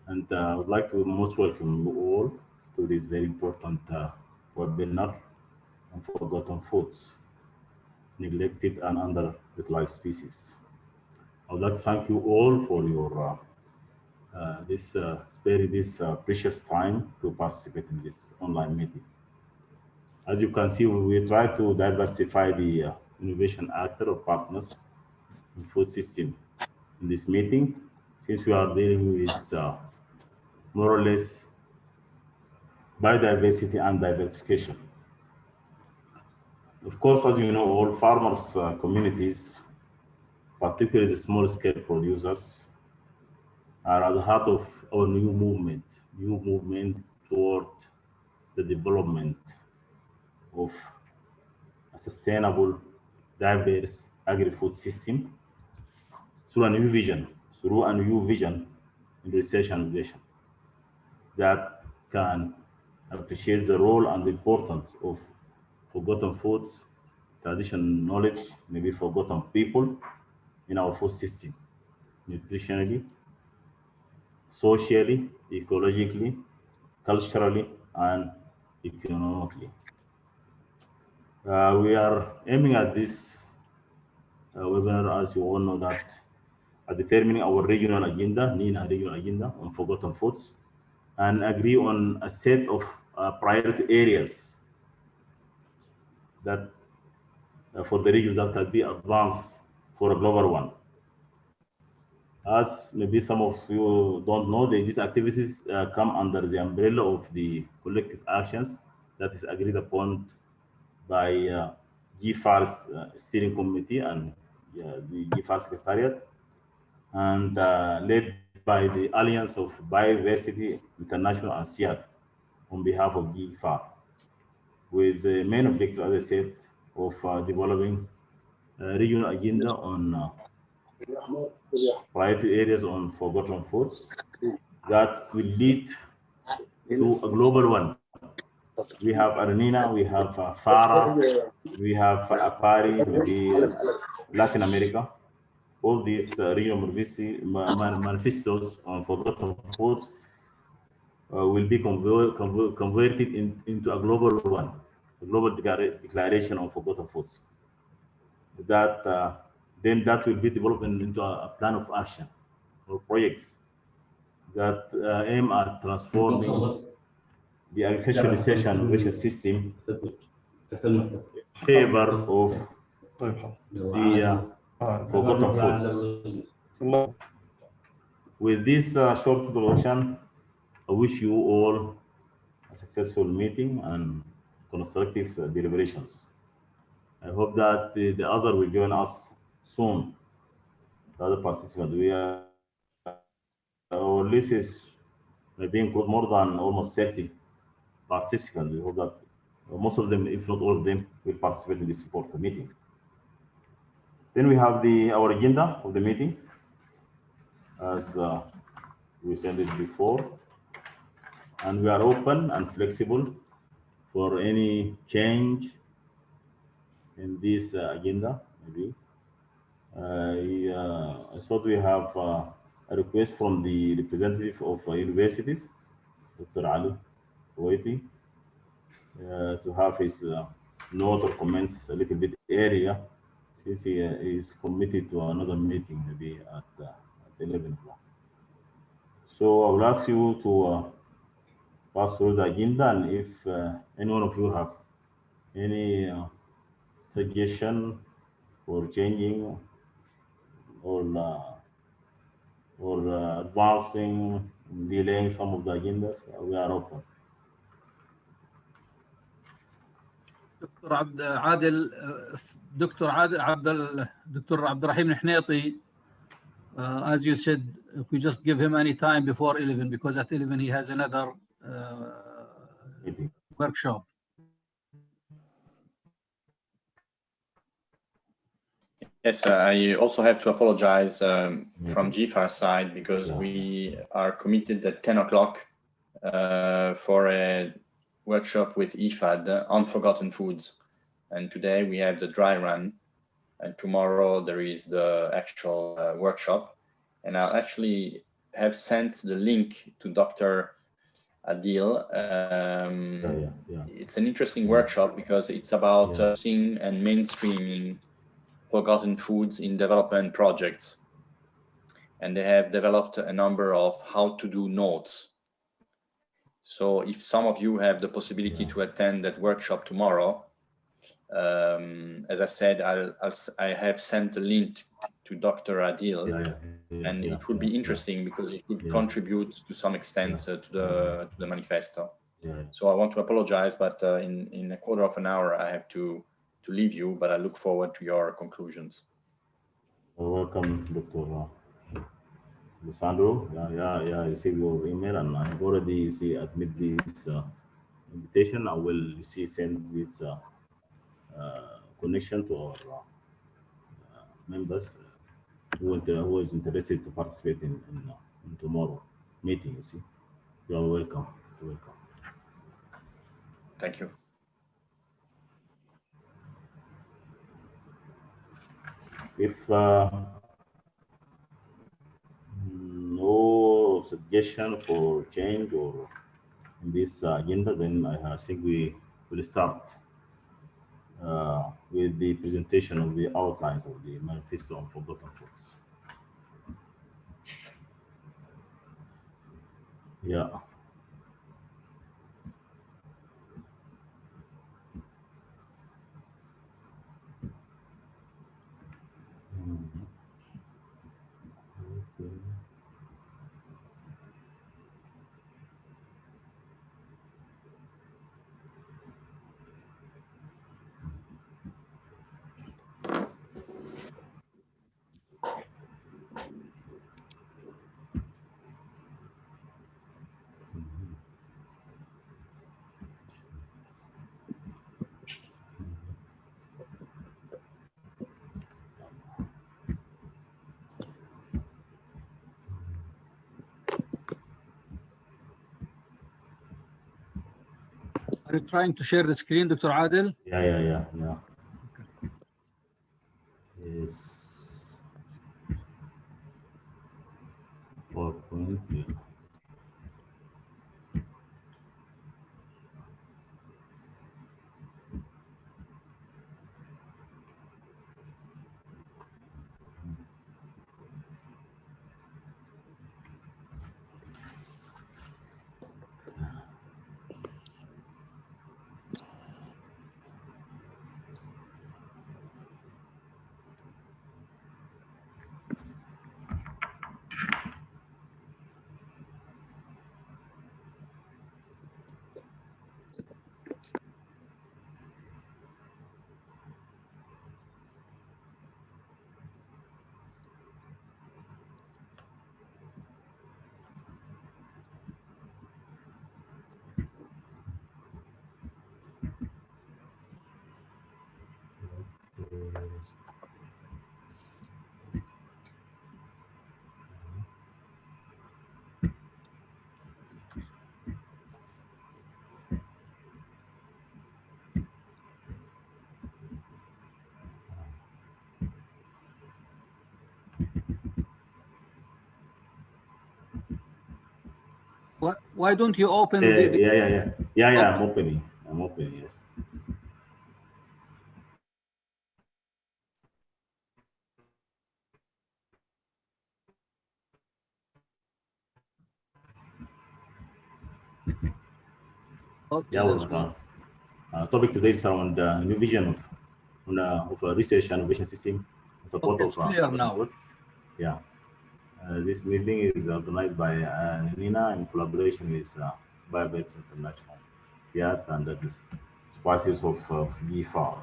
And I would like to most welcome you all to this very important webinar on forgotten foods, neglected and underutilized species. I would like to thank you all for your this precious time to participate in this online meeting. As you can see, we try to diversify the innovation actor or partners in food system in this meeting, since we are dealing with more or less biodiversity and diversification. Of course, as you know, all farmers communities, particularly the small-scale producers, are at the heart of our new movement toward the development of a sustainable, diverse agri-food system through a new vision, in research and innovation that can appreciate the role and the importance of forgotten foods, traditional knowledge, maybe forgotten people in our food system, nutritionally, socially, ecologically, culturally, and economically. We are aiming at this webinar, as you all know, that determining our regional agenda, NINA regional agenda on forgotten foods, and agree on a set of priority areas that for the regions that can be advanced for a global one. As maybe some of you don't know, these activities come under the umbrella of the collective actions that is agreed upon by GFAR's steering committee and the GFAR secretariat, and led by the Alliance of Biodiversity International and SIAD on behalf of GFAR, with the main objective, as I said, of developing a regional agenda on priority areas on forgotten foods that will lead to a global one. We have AARINENA, we have FARA, we have APARI, maybe Latin America. All these regional manifestos on forgotten foods will be converted into a global one, a global declaration on forgotten foods. That then that will be developed into a plan of action or projects that aim at transforming the agricultural research and innovation system in favor of the forgotten foods. With this short introduction, I wish you all a successful meeting and constructive deliberations. I hope that the other will join us soon, the other participants. Our list is maybe include more than almost 30 participants. We hope that most of them, if not all of them, will participate in this important meeting. Then we have our agenda of the meeting, as we said it before, and we are open and flexible for any change in this agenda. Maybe I thought we have a request from the representative of universities, Dr. Ali Kuwaiti, to have his note or comments a little bit earlier, since he is committed to another meeting, maybe at 11 o'clock. So I will ask you to pass through the agenda, and if any one of you have any suggestion for changing or advancing, delaying some of the agendas, we are open. Dr. Abdurrahim Nahneati, as you said, if we just give him any time before 11, because at 11 he has another workshop. Yes, I also have to apologize from GFAR side, because we are committed at 10 o'clock for a workshop with IFAD on forgotten foods. And today we have the dry run, and tomorrow there is the actual workshop. And I'll actually have sent the link to Dr. Adil. It's an interesting workshop because it's about using and mainstreaming forgotten foods in development projects. And they have developed a number of how to do notes. So if some of you have the possibility to attend that workshop tomorrow, as I said, I have sent a link to Dr. Adil, and it would be interesting because it could contribute to some extent to the manifesto. So I want to apologize, but in a quarter of an hour, I have to leave you, but I look forward to your conclusions. Welcome, Dr. Lisandro. I received your email, and I've already admit this invitation. I will send this connection to our members who is interested to participate in tomorrow meeting. You are welcome. You're welcome. Thank you. If no suggestion for change or in this agenda, then I think we will start with the presentation of the outlines of the manifesto on forgotten foods. Yeah. Okay. Are you trying to share the screen, Dr. Adil? Yeah. Okay. Yes. PowerPoint. Yeah. Why don't you open Yeah, I'm opening, yes. Okay, Yeah, that's good. Topic today is around new vision of a research and innovation system in support Okay, it's clear now. Yeah. This meeting is organized by Nina in collaboration with Biobet International Theatre and the Spices of GFAR.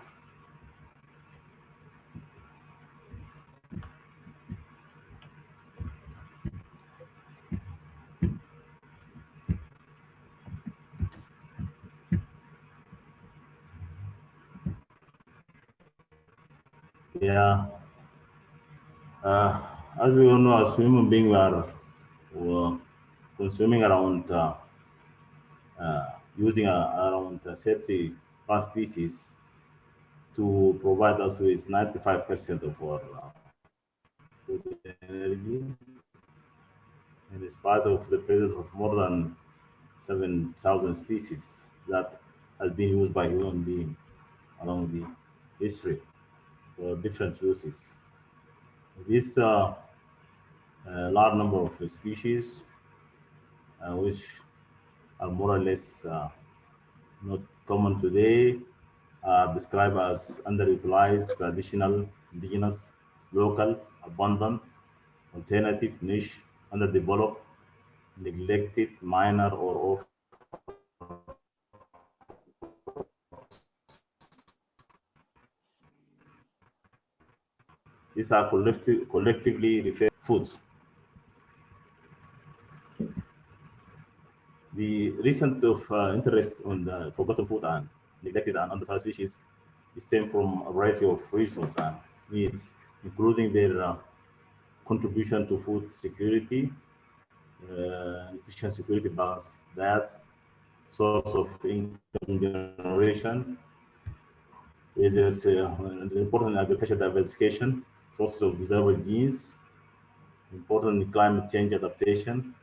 Yeah. As we all know, as human beings, we are consuming around using around 30 past species to provide us with 95% of our food energy. in spite of the presence of more than 7,000 species that has been used by human beings along the history for different uses. This large number of species, which are more or less not common today, are described as underutilized, traditional, indigenous, local, abundant, alternative, niche, underdeveloped, neglected, minor, or off. These are collectively referred foods. The recent of interest on the forgotten food and neglected and undersized species stem from a variety of reasons and needs, including their contribution to food security, nutrition security, balance, diet, source of income generation, is an important agricultural diversification, sources of desirable genes, important climate change adaptation,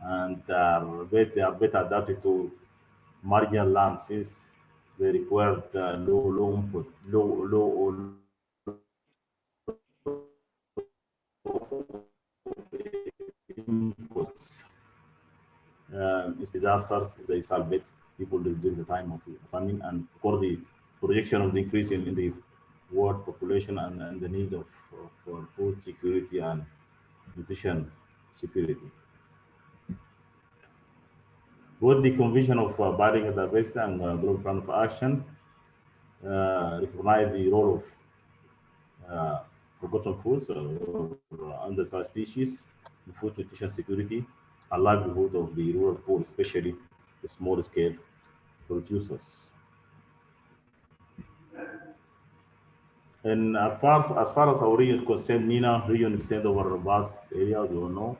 and they are better adapted to marginal land since they required low input, low inputs. It's disasters they salvage people during the time of famine, and for the projection of the increase in the world population and the need for food security and nutrition security. Both the Convention of Biological Diversity and Global Plan for Action recognize the role of forgotten foods or undersized species in food nutrition security and livelihood of the rural poor, especially the small scale producers. And as far as our region is concerned, NINA region extends over a vast area, as you all know,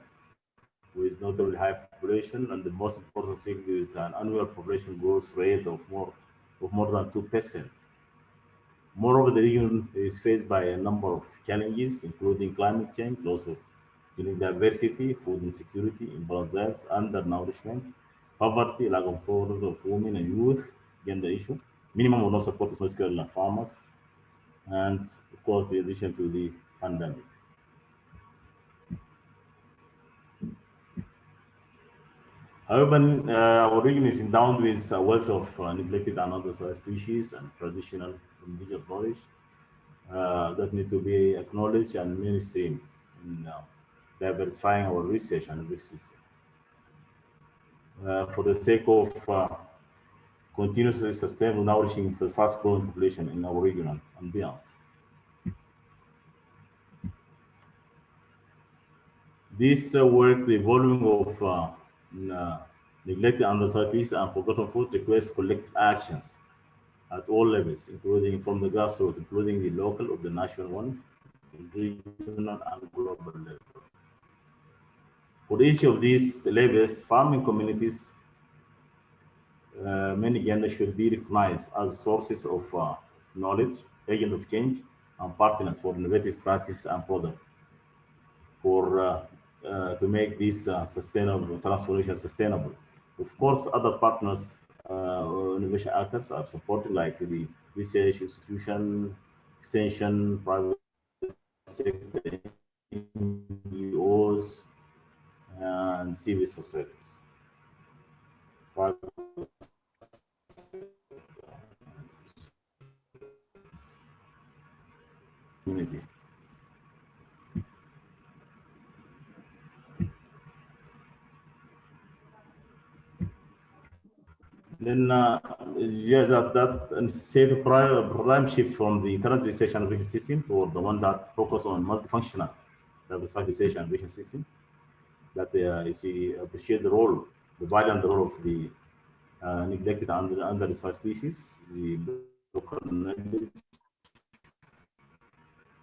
with notably high population, and the most important thing is an annual population growth rate of more than 2%. Moreover, the region is faced by a number of challenges, including climate change, loss of genetic diversity, food insecurity, imbalanced diets, undernourishment, poverty, lack of employment of women and youth, gender issue, minimum or no support to small-scale farmers, and of course, in addition to the pandemic. However, our region is endowed with a wealth of neglected and underserved species and traditional indigenous knowledge that need to be acknowledged and mainstream in diversifying our research and research system. For the sake of continuously sustainable nourishing for the fast-growing population in our region and beyond. This work, the volume of neglected underserved species and forgotten food requires collective actions at all levels, including from the grassroots, including the local or the national one, the regional and global level. For each of these levels, farming communities, many genders should be recognized as sources of knowledge, agent of change, and partners for innovative practices and products for to make this sustainable transformation sustainable. Of course, other partners or innovation actors are supported, like the research institution, extension, private sector, NGOs, and civil societies. Private community. Then, yes, that say the paradigm shift from the current research and innovation system toward the one that focus on multifunctional diversified research and innovation system. That you see appreciate the role, the value and the role of the neglected and underdiversified species, the local knowledge,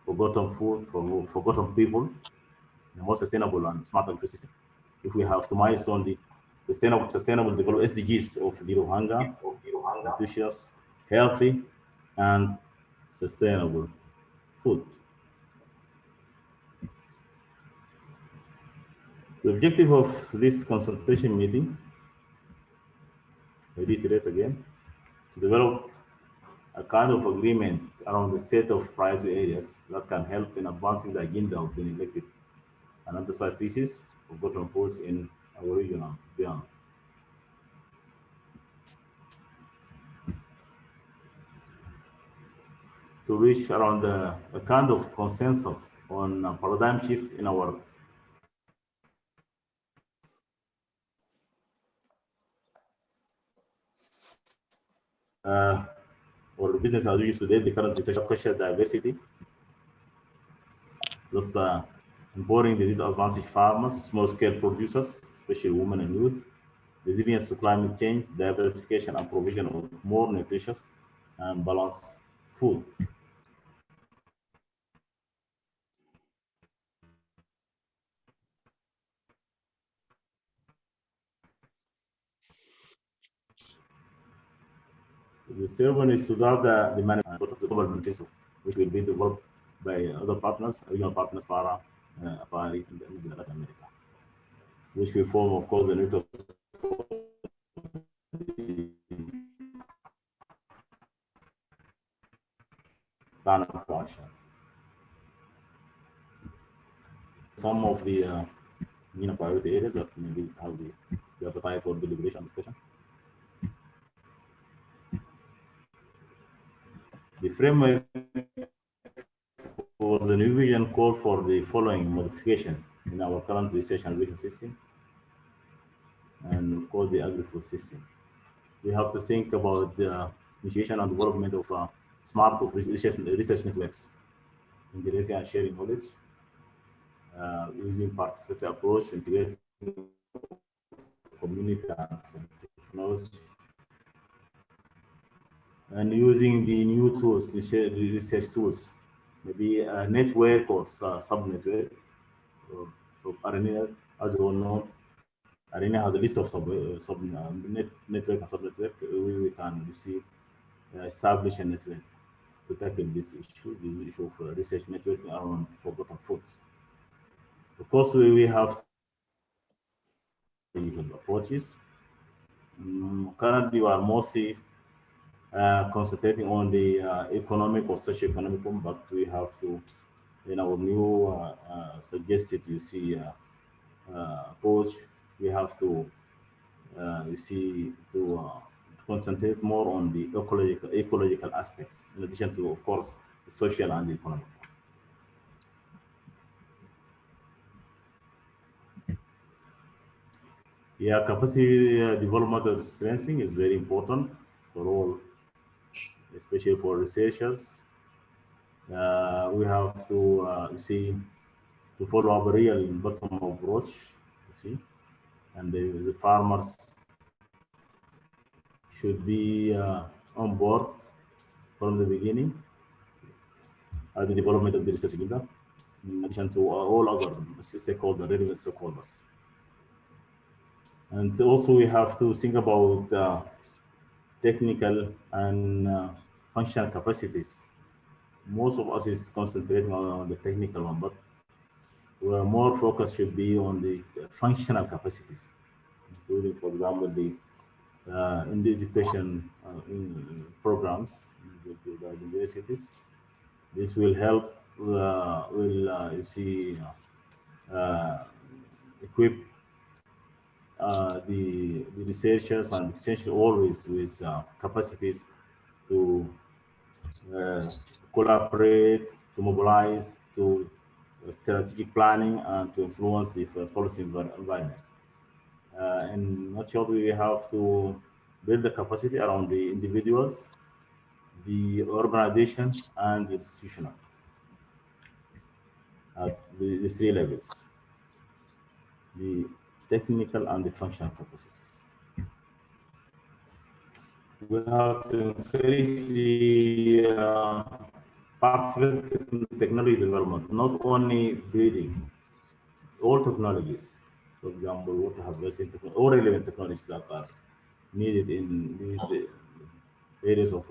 forgotten food, forgotten people, the more sustainable and smart agriculture system. If we have optimized on the sustainable development SDGs of zero hunger, nutritious, healthy, and sustainable food. The objective of this consultation meeting, I reiterate again, to develop a kind of agreement around the set of priority areas that can help in advancing the agenda of the elected and underside pieces of bottom foods in our region and beyond. To reach around a kind of consensus on a paradigm shift in our or business as usual today, the current research of cultural diversity, thus empowering the disadvantaged farmers, small-scale producers, especially women and youth, resilience to climate change, diversification and provision of more nutritious and balanced food. The ceremony is to drive the management of the global nutrition, which will be developed by other partners, regional partners, para, AARI, and Latin America, which will form, of course, the nucleus plan of action. Some of the priority areas that maybe have the appetite for deliberation discussion. The framework for the new vision call for the following modification in our current research and vision system, and of course the agri-food system. We have to think about the initiation and development of smart research networks, integrating and sharing knowledge, using participatory approach, integrating community and technology, and using the new tools, the research tools, maybe a network or sub-network of AARINENA. As you all know, AARINENA has a list of network and sub-network. We can establish a network to tackle this issue of research networking around forgotten foods. Of course, we have approaches. Currently, we are mostly concentrating on the economic or socio-economic one, but we have to, in our new suggested, approach, we have to, concentrate more on the ecological aspects, in addition to, of course, the social and the economic. Yeah, capacity development and strengthening is very important for all, especially for researchers. We have to to follow a real bottom approach, and the farmers should be on board from the beginning at the development of the research agenda, in addition to all other stakeholders, relevant stakeholders. And also we have to think about technical and functional capacities. Most of us is concentrating on the technical one, but where more focus should be on the functional capacities, including, for example, in the education programs with the universities. This will help, equip the researchers and essentially always with capacities to collaborate, to mobilize, to strategic planning, and to influence the policy environment. In a nutshell, we have to build the capacity around the individuals, the organization, and the institutional at the three levels: the technical and the functional capacities. We have to increase the participatory technology development, not only breeding, all technologies. For example, water harvesting, all relevant technologies that are needed in these areas of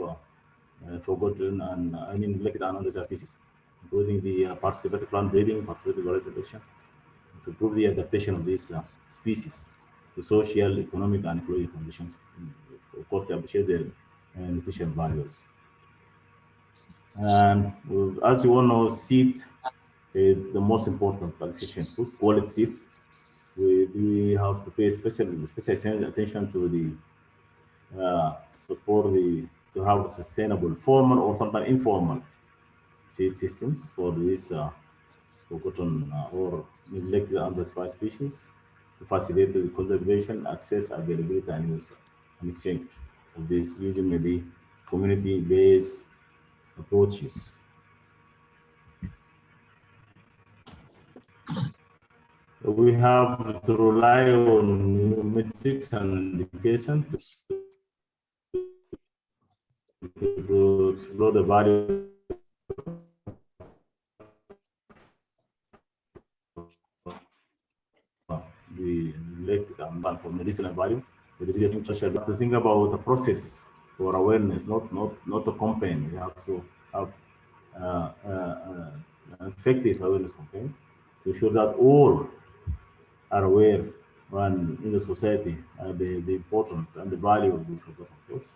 forgotten and neglected and underserved species, including the participatory plant breeding, participatory variety selection, improve the adaptation of these species to social, economic, and ecological conditions. Of course, they appreciate their nutritional values. And as you all know, seed is the most important nutrition food, quality seeds. We have to pay special attention to the support to have a sustainable formal or sometimes informal seed systems for these forgotten or neglected undersupplied species to facilitate the conservation, access, availability, and use and exchange of these using maybe community-based approaches. We have to rely on new metrics and indication to explore the value the related and for medicinal value. The resilience social to think about the process for awareness, not a campaign. We have to have an effective awareness campaign to ensure that all are aware and in the society the importance and the value of the forgotten foods,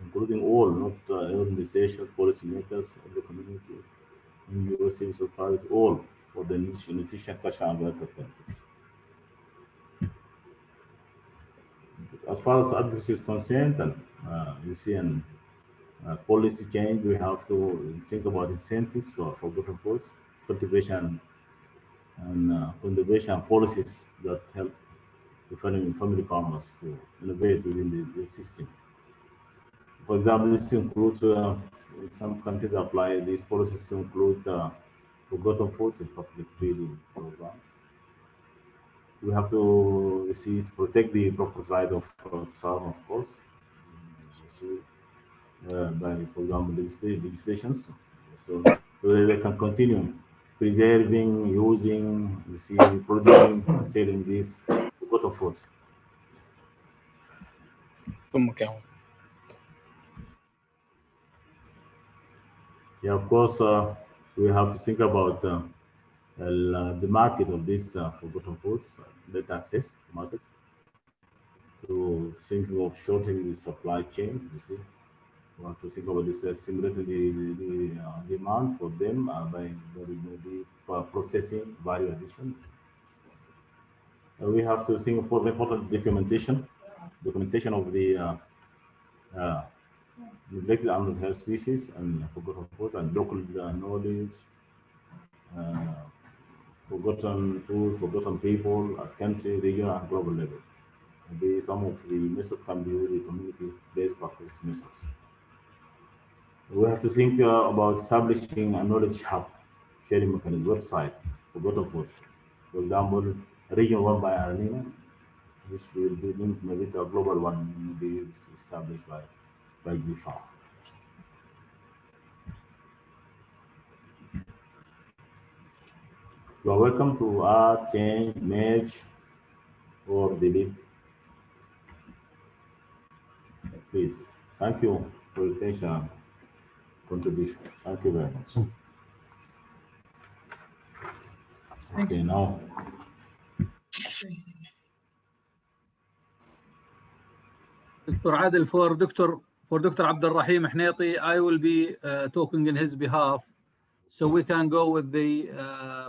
including all, not organizations, policymakers, of the community, universities, societies, all for the nutrition, culture, and welfare benefits. As far as advocacy is concerned, and you see an policy change, we have to think about incentives for forgotten foods, cultivation and conservation policies that help the family farmers to innovate within the system. For example, this includes some countries apply these policies to include forgotten foods in public feeding programs. We have to see to protect the proper right of some, of course. By, for example, legislations, so that they can continue preserving, using, producing, and selling these forgotten foods. Yeah, of course, we have to think about the market of these forgotten foods, the access market, to think of shortening the supply chain. You see, we have to think about this simulating the demand for them by maybe processing, value addition. We have to think of important documentation of the neglected animal health species and forgotten foods and local knowledge, forgotten food, forgotten people at country, regional, and global level. Maybe some of the methods can be used in community-based practice methods. We have to think about establishing a knowledge hub sharing mechanism website for forgotten food. For example, a regional one by AARINENA, which will be linked maybe to a global one, maybe established by GFA. You are welcome to add, change, merge, or delete. Please. Thank you for your attention and contribution. Thank you very much. Okay, now. Dr. Adil, for Dr. Abdul Rahim Hnaiti, I will be talking in his behalf, so we can go with the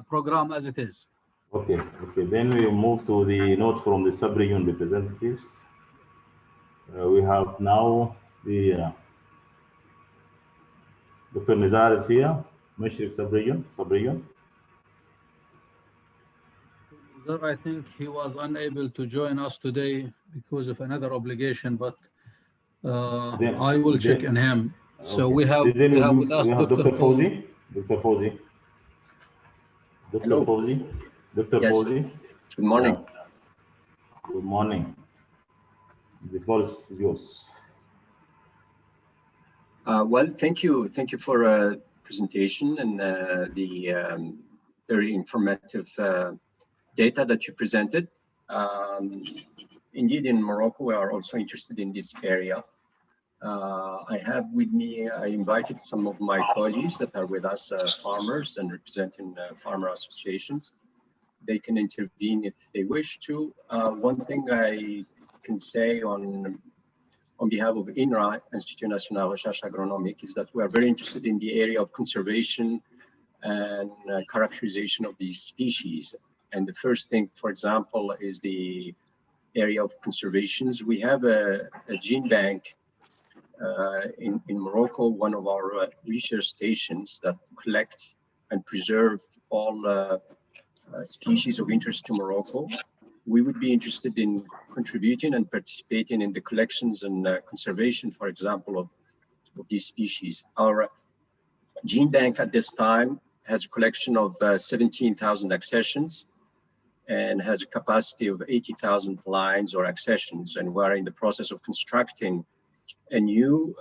program as it is. Okay. Then we move to the note from the sub-region representatives. We have now the Dr. Nizar is here, Mashriq sub-region. I think he was unable to join us today because of another obligation, but I will check on him. So okay. we have with us Dr. Fawzi. Dr. Fawzi. Hello. Fawzi. Dr. Yes. Fawzi. Good morning. Good morning. The floor is yours. Well, thank you for a presentation and the very informative data that you presented. Indeed, in Morocco, we are also interested in this area. I have with me, I invited some of my colleagues that are with us, farmers and representing farmer associations. they can intervene if they wish to. One thing I can say on behalf of INRA, Institut National Recherche Agronomique, is that we are very interested in the area of conservation and characterization of these species. And the first thing, for example, is the area of conservations. We have a gene bank in Morocco, one of our research stations that collect and preserve all species of interest to Morocco. We would be interested in contributing and participating in the collections and conservation, for example, of these species. Our gene bank at this time has a collection of 17,000 accessions and has a capacity of 80,000 lines or accessions. And we're in the process of constructing a new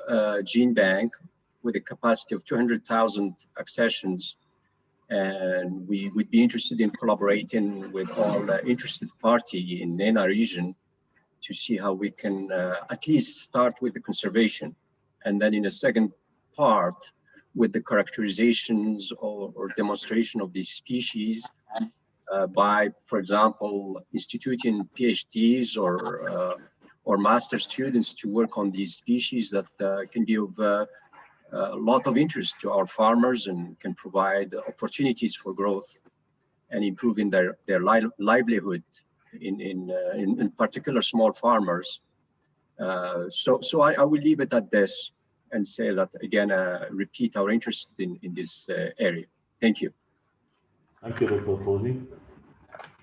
gene bank with a capacity of 200,000 accessions. And we would be interested in collaborating with all interested parties in NENA region to see how we can at least start with the conservation. And then in a second part, with the characterizations or demonstration of these species by, for example, instituting PhDs or master students to work on these species that can be of a lot of interest to our farmers and can provide opportunities for growth and improving their livelihood in particular small farmers. So I will leave it at this and say that again, repeat our interest in this area. Thank you. Thank you, Dr. Fawzi.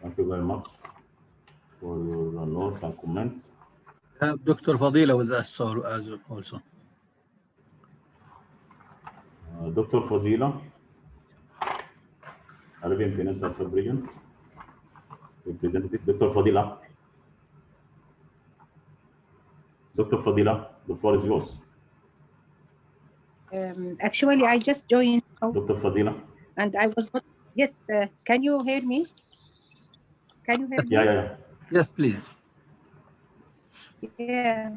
Thank you very much for your notes and comments. Dr. Fadila with us also. Dr. Fadila, Arabian Peninsula Sub-Region representative. Dr. Fadila. Dr. Fadila, the floor is yours. Actually, I just joined. Dr. Fadila. And I was not. Yes, can you hear me? Can you hear me? Yeah. Yes, please. Yeah.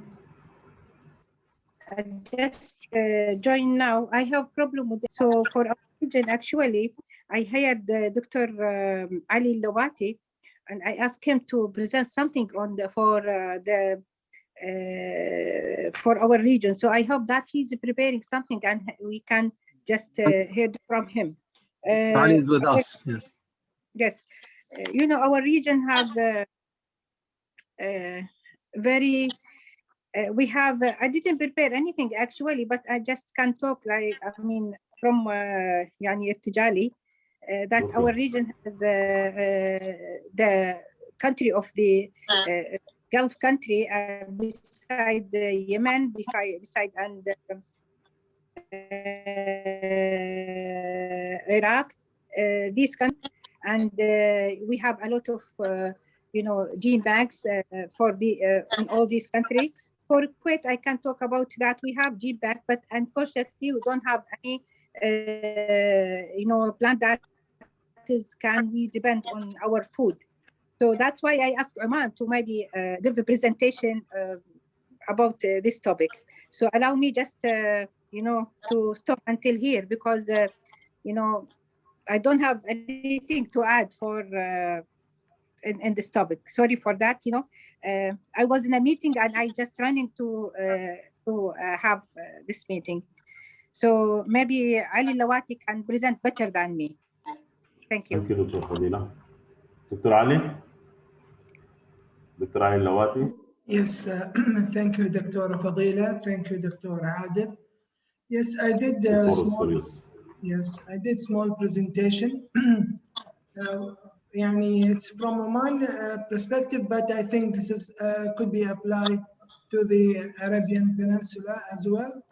I just joined now. I have problem with it. So for our region, actually, I hired Dr. Ali Lawati, and I asked him to present something on for our region. So I hope that he's preparing something and we can just hear from him. Ali is with us. Yes. Yes. You know, our region have very. We have. I didn't prepare anything actually, but I just can talk like from يعني ارتجالي that Okay. our region has the country of the Gulf country beside Yemen, beside and Iraq, these countries, and we have a lot of gene banks for the in all these countries. For Kuwait, I can talk about that. We have gene bank, but unfortunately, we don't have any plant that can we depend on our food. So that's why I asked Oman to maybe give a presentation about this topic. So allow me just to stop until here because I don't have anything to add for in this topic. Sorry for that. I was in a meeting and I just running to have this meeting. So maybe Ali Lawati can present better than me. Thank you. Thank you, Dr. Fadila. Dr. Ali? Dr. Ali Lawati? Yes, thank you, Dr. Fadila. Thank you, Dr. Adil. Yes, I did I did small presentation. It's from Oman perspective, but I think this is could be applied to the Arabian Peninsula as well.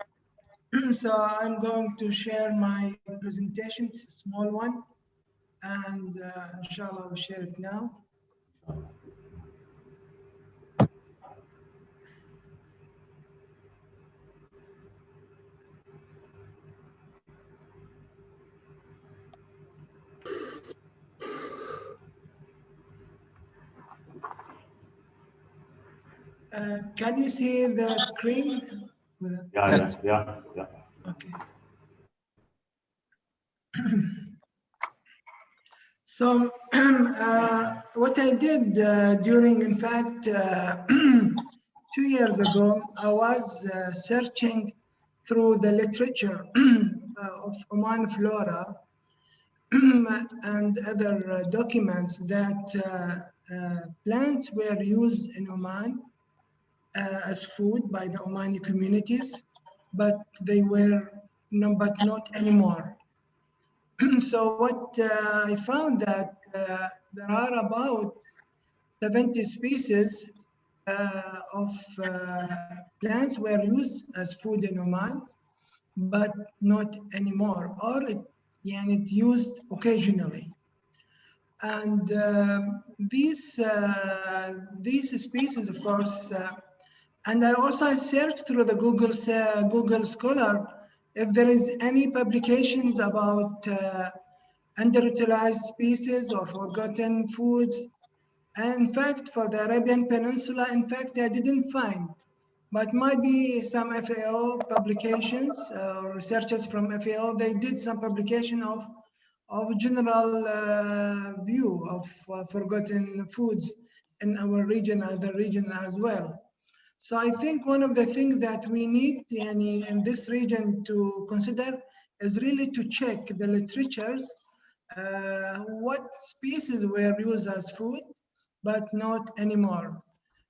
So I'm going to share my presentation. It's a small one, and inshallah I'll share it now. Can you see the screen? Yeah. Okay. So what I did during, in fact, 2 years ago, I was searching through the literature of Oman flora and other documents that plants were used in Oman as food by the Omani communities, but they were but not anymore. So what I found that there are about 70 species of plants were used as food in Oman, but not anymore, or it used occasionally. And these species, of course, and I also searched through the Google Scholar if there is any publications about underutilized species or forgotten foods. And in fact, for the Arabian Peninsula, in fact, I didn't find, but might be some FAO publications or researchers from FAO, they did some publication of general view of forgotten foods in our region and the region as well. So I think one of the things that we need in this region to consider is really to check the literatures, what species were used as food, but not anymore.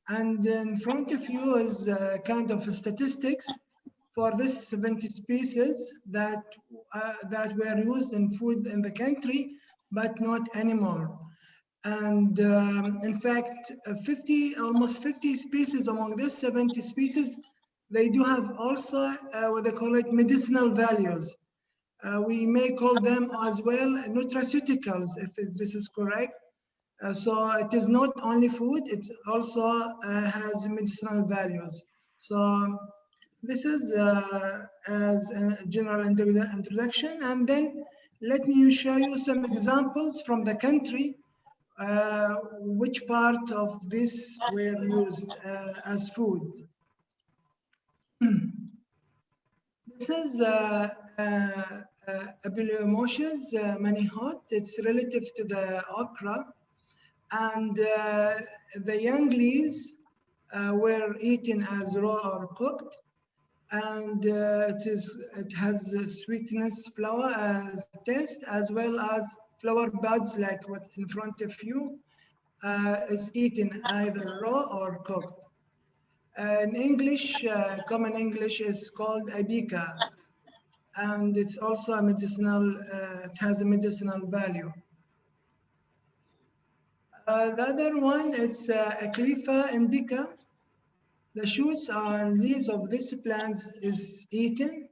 And in front of you is kind of statistics for this 70 species that were used in food in the country, but not anymore. And in fact, almost 50 species among these 70 species, they do have also what they call it medicinal values. We may call them as well nutraceuticals, if this is correct. So it is not only food, it also has medicinal values. So this is as a general introduction. And then let me show you some examples from the country, which part of this were used as food. This is Abileomoshes manihot. It's relative to the okra. And the young leaves were eaten as raw or cooked. And it has a sweetness flower as taste, as well as flower buds like what's in front of you is eaten either raw or cooked. In English, common English is called abica, and it's also a medicinal, it has a medicinal value. The other one is Eclifa indica. The shoots and leaves of this plant is eaten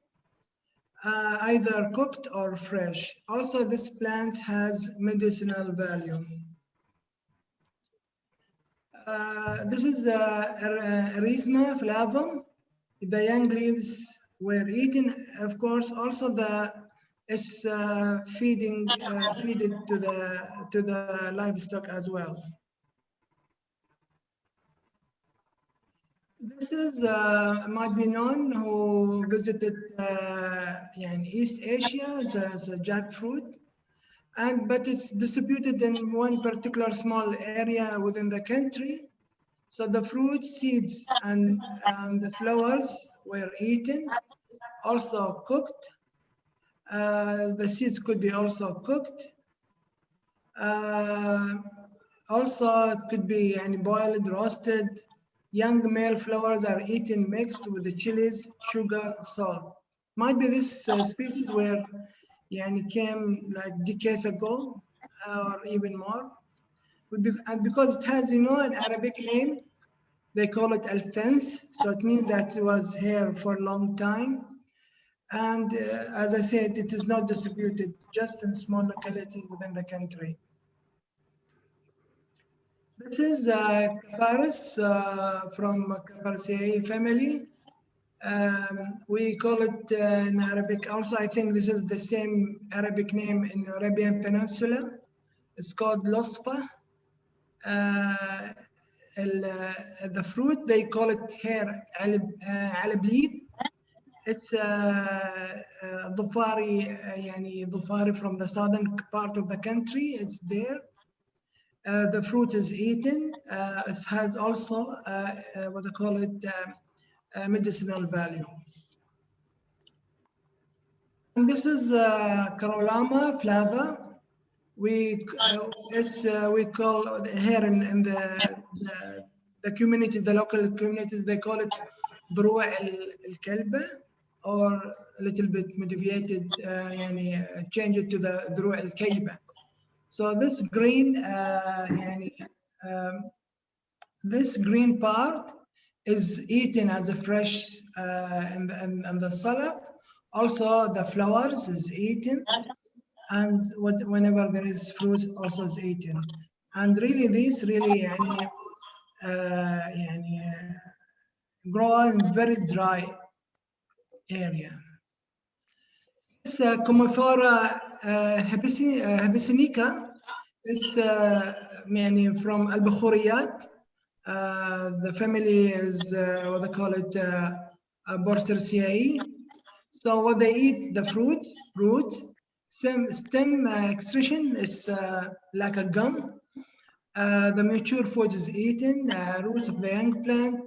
either cooked or fresh. Also, this plant has medicinal value. This is Erisma flavum. The young leaves were eaten. Of course, also is feeded to the livestock as well. This is might be known who visited East Asia as a jackfruit, but it's distributed in one particular small area within the country. So the fruit, seeds, and the flowers were eaten, also cooked. The seeds could be also cooked. Also, it could be boiled, roasted. Young male flowers are eaten mixed with the chilies, sugar, salt. Might be this species where came like decades ago or even more. And because it has, an Arabic name, they call it al-fens. So it means that it was here for a long time. And as I said, it is not distributed, just in small localities within the country. This is Capparis from Capparaceae family. We call it in Arabic. Also, I think this is the same Arabic name in the Arabian Peninsula. It's called losfa. The fruit, they call it here alablib. it's ضفاري يعني ضفاري from the southern part of the country. It's there. The fruit is eaten. It has also what they call it medicinal value. And this is Carolama flava. We call here in the community, the local communities, they call it ضروع الكلبة, or a little bit modified, change it to the ضروع الكيبة. So this green, this green part is eaten as a fresh in the salad. Also, the flowers is eaten, and whenever there is fruit, also is eaten. And really, this really grow in very dry area. This Commiphora hibicinica is from Al-Bukhuriyat. The family is what they call it Borcerciae. So what they eat, the fruits, root, stem extraction is like a gum. The mature food is eaten, roots of the young plant,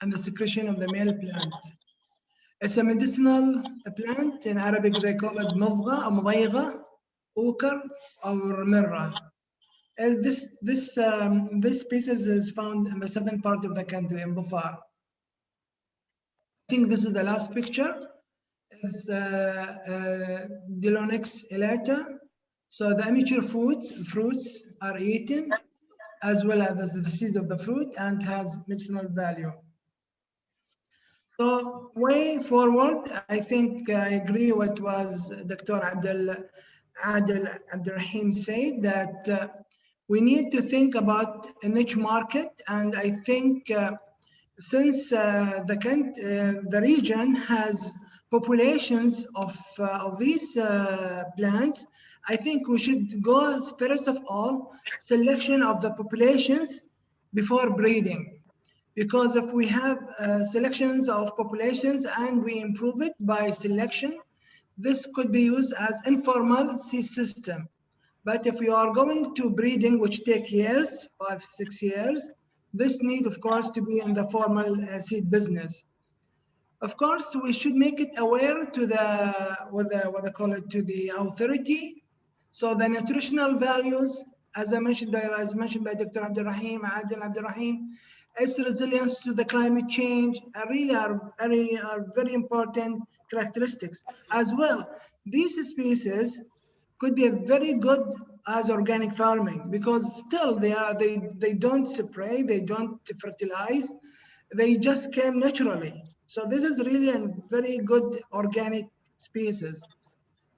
and the secretion of the male plant. It's a medicinal plant. In Arabic, they call it مضغة or مضيغة, ochre, or mirra. This species is found in the southern part of the country, in Dhofar. I think this is the last picture. It's Dilonyx elata. So the immature fruits are eaten, as well as the seeds of the fruit, and has medicinal value. So way forward, I think I agree with what Dr. Adel Abdurrahim said, that we need to think about a niche market. And I think since the region has populations of these plants, I think we should go, first of all, selection of the populations before breeding. Because if we have selections of populations and we improve it by selection, this could be used as informal seed system. But if you are going to breeding, which take years, 5-6 years, this need, of course, to be in the formal seed business. Of course, we should make it aware to the what they call it, to the authority. So the nutritional values, as mentioned by Dr. Abdurrahim, Adel Abdurrahim, its resilience to the climate change really are very important characteristics. As well, these species could be very good as organic farming, because still they don't spray, they don't fertilize, they just came naturally. So this is really a very good organic species.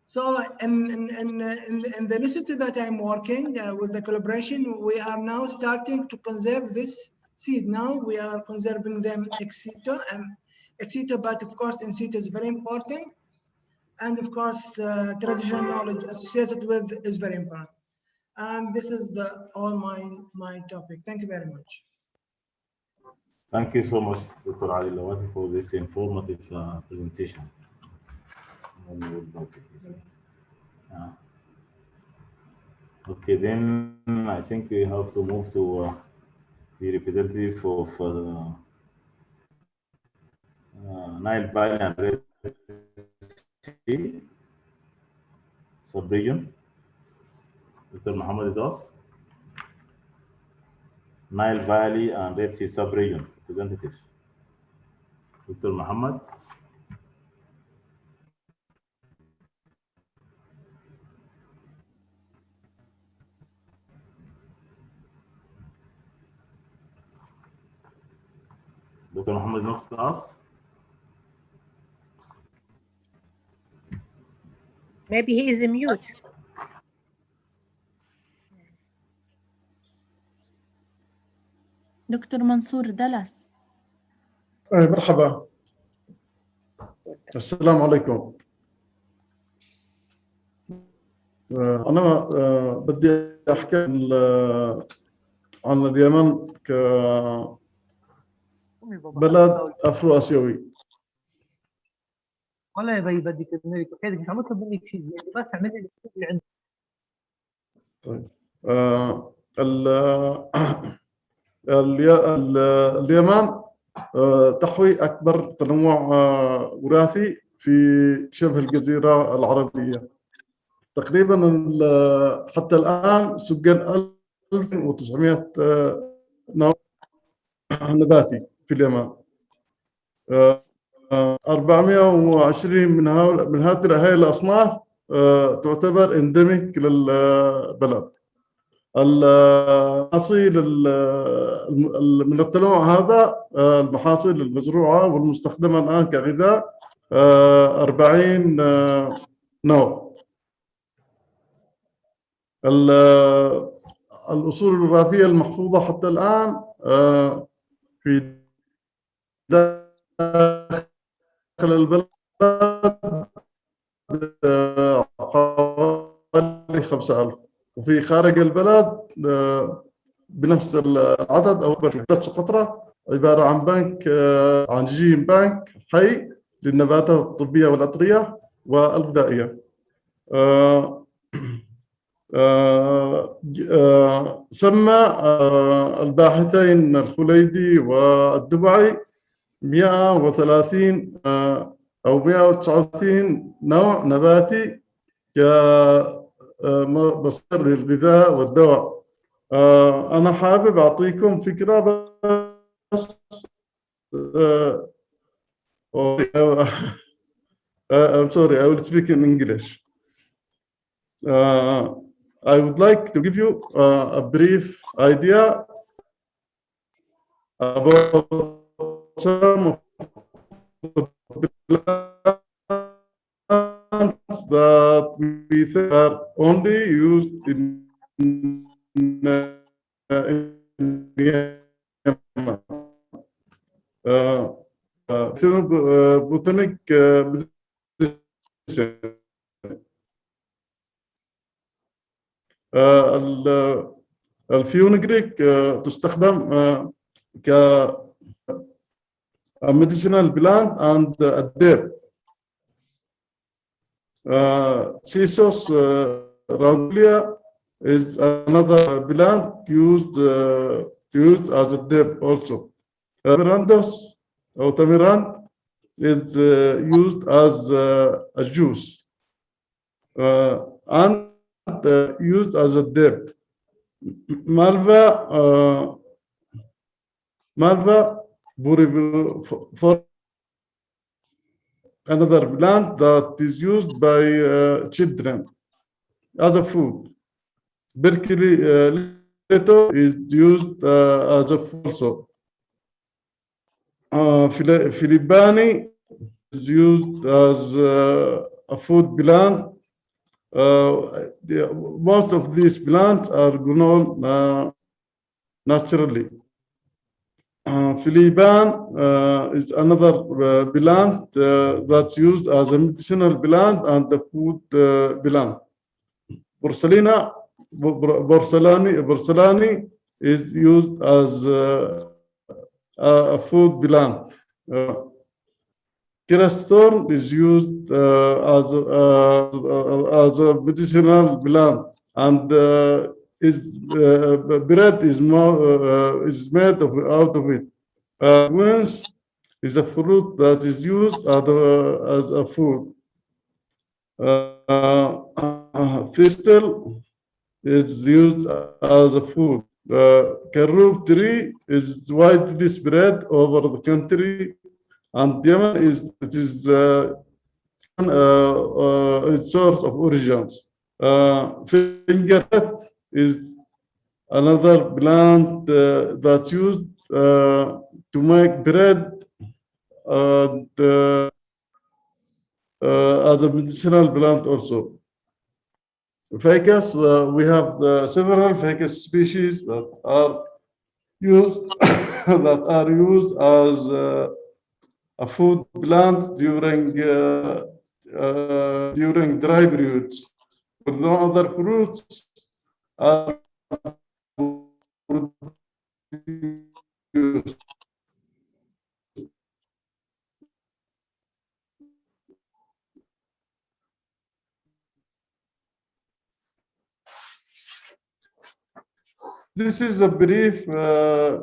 So in the institute that I'm working with the collaboration, we are now starting to conserve this seed. Now we are conserving them ex situ and ex situ, but of course in situ is very important. And of course, traditional knowledge associated with is very important. And this is all my topic. Thank you very much. Thank you so much, Dr. Ali Lawati, for this informative presentation. Okay, then I think we have to move to the representative of Nile Valley and Red Sea sub-region. Dr. Muhammad is us. Nile Valley and Red Sea sub-region representative. Dr. Muhammad. Dr. Muhammad not to us. Maybe he is mute. دكتور منصور دلس. مرحبا. السلام عليكم. أنا بدي أحكي عن اليمن كبلد أفرو آسيوي. ولا يبي بدك كيفك مش عم يطلب منك شيء يعني بس اعمل لي اللي عندك. طيب اليمن تحوي أكبر تنوع وراثي في شبه الجزيرة العربية. تقريبا حتى الآن سكان 1900 نوع نباتي في اليمن. 420 من هذه الأصناف تعتبر اندميك للبلد. المحاصيل من التنوع هذا المحاصيل المزروعة والمستخدمة الآن كغذاء 40 نوع. الأصول الوراثية المحفوظة حتى الآن في داخل البلد حوالي 5000 وفي خارج البلد بنفس العدد أو بنفس الفترة عبارة عن بنك عن جين بنك حي للنباتات الطبية والعطرية والغذائية. سمى الباحثين الخليدي والدبعي 130 أو 139 نوع نباتي كمصدر للغذاء والدواء. أنا حابب أعطيكم فكرة بس I'm sorry, I will speak in English. I would like to give you a brief idea about some of the plants that we think are only used in botanic medicine. الفيونجريك تستخدم ك medicinal plant and adab. Cissus roundulia is another plant used as a dip also. Tamirandus or tamirand is used as a juice and used as a dip. Malva for another plant that is used by children as a food. Berkeley is used as a food also. Filipani is used as a food plant. Most of these plants are grown naturally. Filiban is another plant that's used as a medicinal plant and the food plant. Porcellani is used as a food plant. Kerastone is used as a medicinal plant, and bread is made out of it. Quince is a fruit that is used as a food. Thistle is used as a food. Carob tree is widely spread over the country, and Yemen is its source of origins. Fingerhead is another plant that's used to make bread as a medicinal plant also. Ficus, we have several ficus species that are used as a food plant during dry periods. But no other fruits are used. this is a brief, a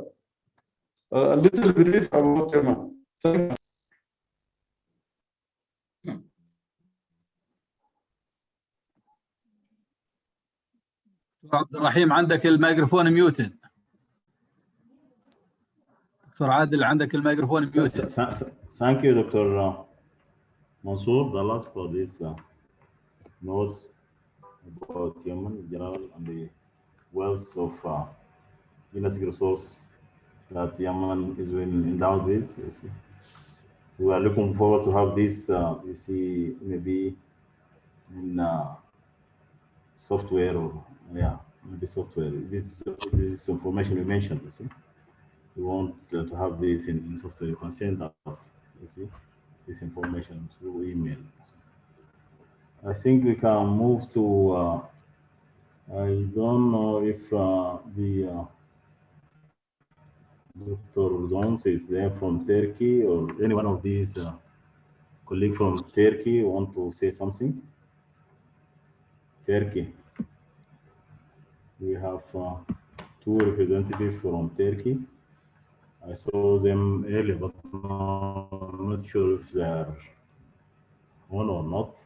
little brief about Yemen. Thank you. عبد الرحيم عندك الميكروفون ميوتد. دكتور عادل عندك الميكروفون ميوتد. Thank you, Dr. Mansour Dallas, for this notes about Yemen in general and the wealth of genetic resource that Yemen is endowed with. You see. We are looking forward to have this, you see, maybe in software or, yeah, maybe software. This information you mentioned, you see. We want to have this in software. You can send us, you see, this information through email. I think we can move to, I don't know if the Dr. Zons is there from Turkey, or any one of these colleagues from Turkey want to say something? Turkey. We have two representatives from Turkey. I saw them earlier, but I'm not sure if they're on or not.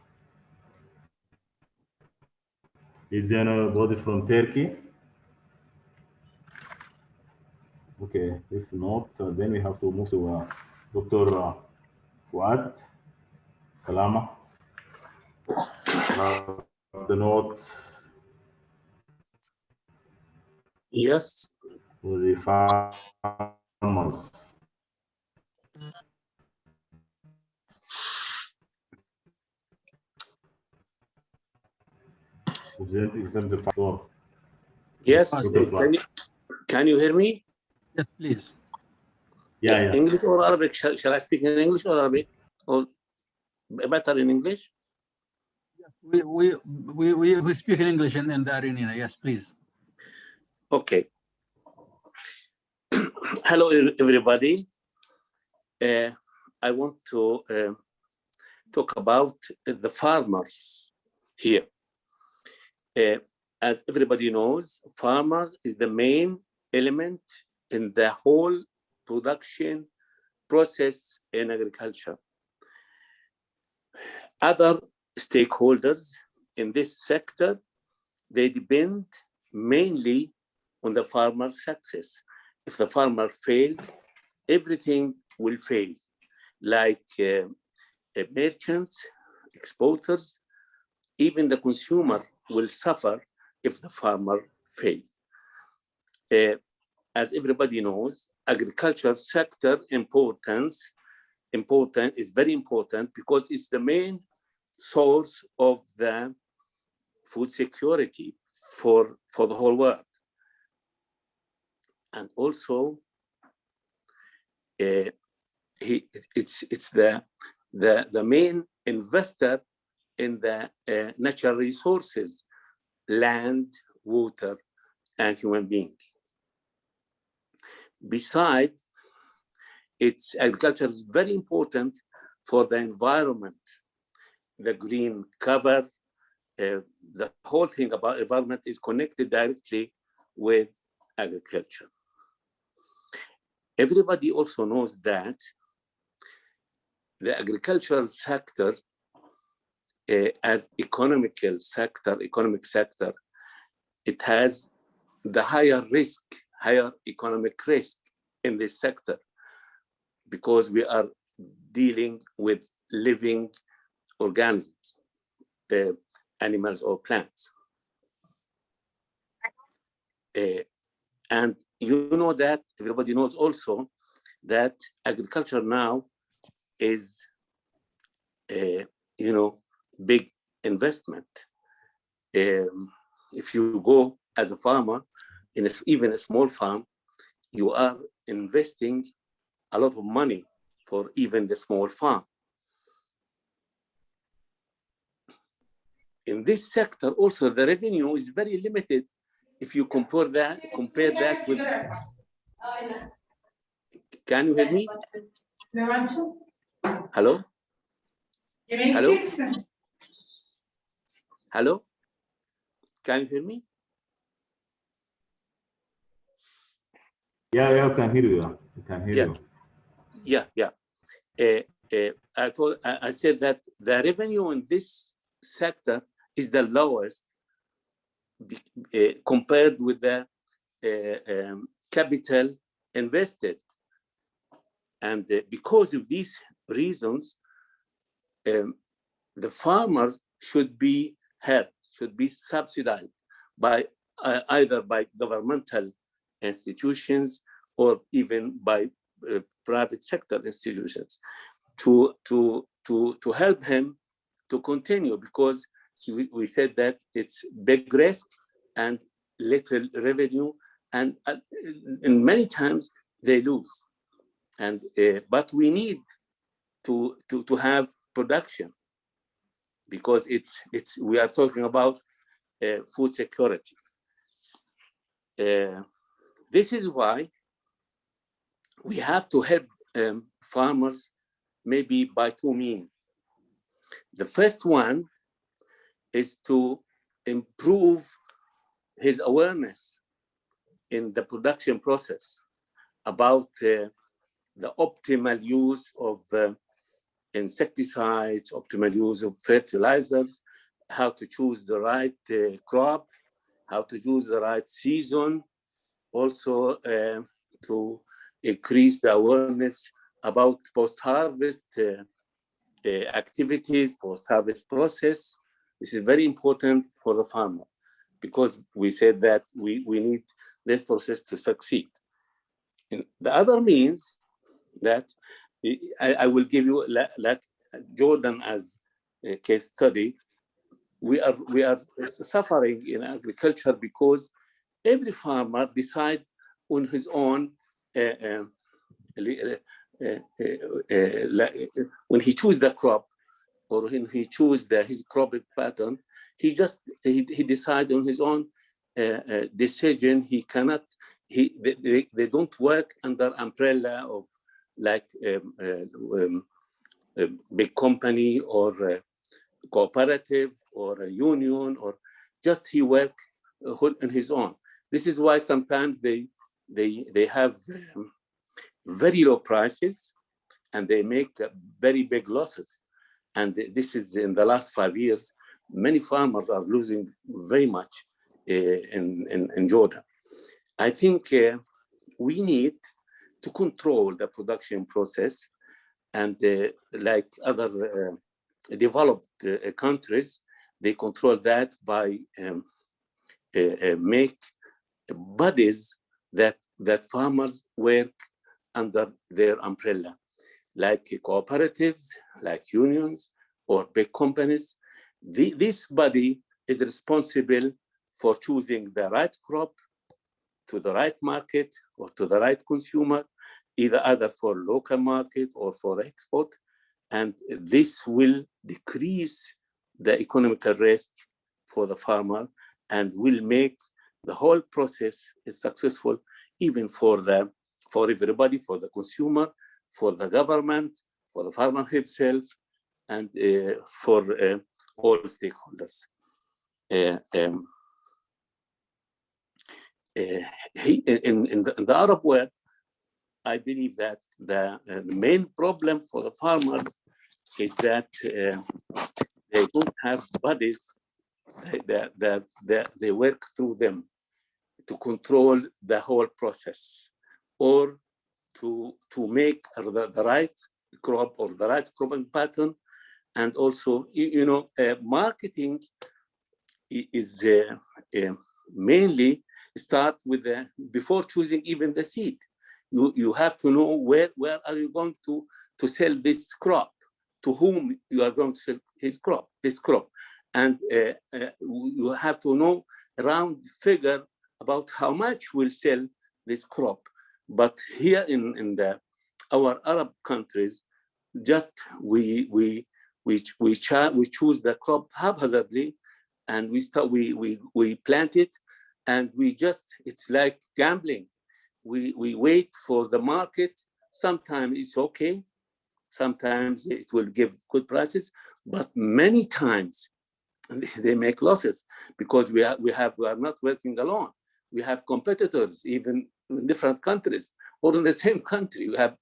Is there anybody from Turkey? Okay, if not, then we have to move to Dr. Fuad Salama. The note. Yes. For the farmers. Yes. Dr. Can you hear me? Yes, please. Yeah, Yes. yeah. English or Arabic? Shall I speak in English or Arabic? Or better in English? We speak in English in the AARINENA. Yes, please. Okay. Hello, everybody. I want to talk about the farmers here. As everybody knows, farmers is the main element in the whole production process in agriculture. Other stakeholders in this sector, they depend mainly on the farmer's success. If the farmer failed, everything will fail, like merchants, exporters, even the consumer will suffer if the farmer fails. As everybody knows, agriculture sector is very important because it's the main source of the food security for the whole world. And also, it's the main investor in the natural resources, land, water, and human being. Besides, agriculture is very important for the environment, the green cover, the whole thing about environment is connected directly with agriculture. Everybody also knows that the agricultural sector as economic sector, it has the higher economic risk in this sector because we are dealing with living organisms, animals or plants. And you know that, everybody knows also that agriculture now is, big investment. If you go as a farmer, in even a small farm, you are investing a lot of money for even the small farm. In this sector, also the revenue is very limited. If you compare that with, can you hear me? Hello? Hello? Hello? Can you hear me? Yeah, I can hear you. I can hear you. I said that the revenue in this sector is the lowest compared with the capital invested. And because of these reasons, the farmers should be helped, should be subsidized by either by governmental institutions or even by private sector institutions to help him to continue, because we said that it's big risk and little revenue, and many times they lose. And but we need to have production, because we are talking about food security. This is why we have to help farmers maybe by two means. The first one is to improve his awareness in the production process about the optimal use of insecticides, optimal use of fertilizers, how to choose the right crop, how to choose the right season, also to increase the awareness about post-harvest activities, post-harvest process. This is very important for the farmer, because we said that we need this process to succeed. And the other means that I will give you, like Jordan as a case study, we are suffering in agriculture because every farmer decides on his own when he chooses the crop, or when he chooses his cropping pattern, he decides on his own decision. He cannot. They don't work under umbrella of like a big company or a cooperative or a union, or just he work on his own. This is why sometimes they have very low prices and they make very big losses. And this is in the last 5 years, many farmers are losing very much in Jordan. I think we need to control the production process, and like other developed countries, they control that by make bodies that farmers work under their umbrella, like cooperatives, like unions, or big companies. This body is responsible for choosing the right crop to the right market or to the right consumer, either for local market or for export. And this will decrease the economical risk for the farmer and will make the whole process is successful, even for everybody, for the consumer, for the government, for the farmer himself, and for all stakeholders. In the Arab world, I believe that the main problem for the farmers is that they don't have bodies that they work through them to control the whole process, or to make the right crop or the right cropping pattern. And also, marketing is mainly start with before choosing even the seed. You have to know where are you going to sell this crop, to whom you are going to sell this crop. And you have to know a round figure about how much will sell this crop. But here in our Arab countries, just we choose the crop haphazardly, and we plant it, and it's like gambling. We wait for the market. Sometimes it's okay, sometimes it will give good prices, but many times they make losses, because we are not working alone. We have competitors, even different countries or in the same country. You have,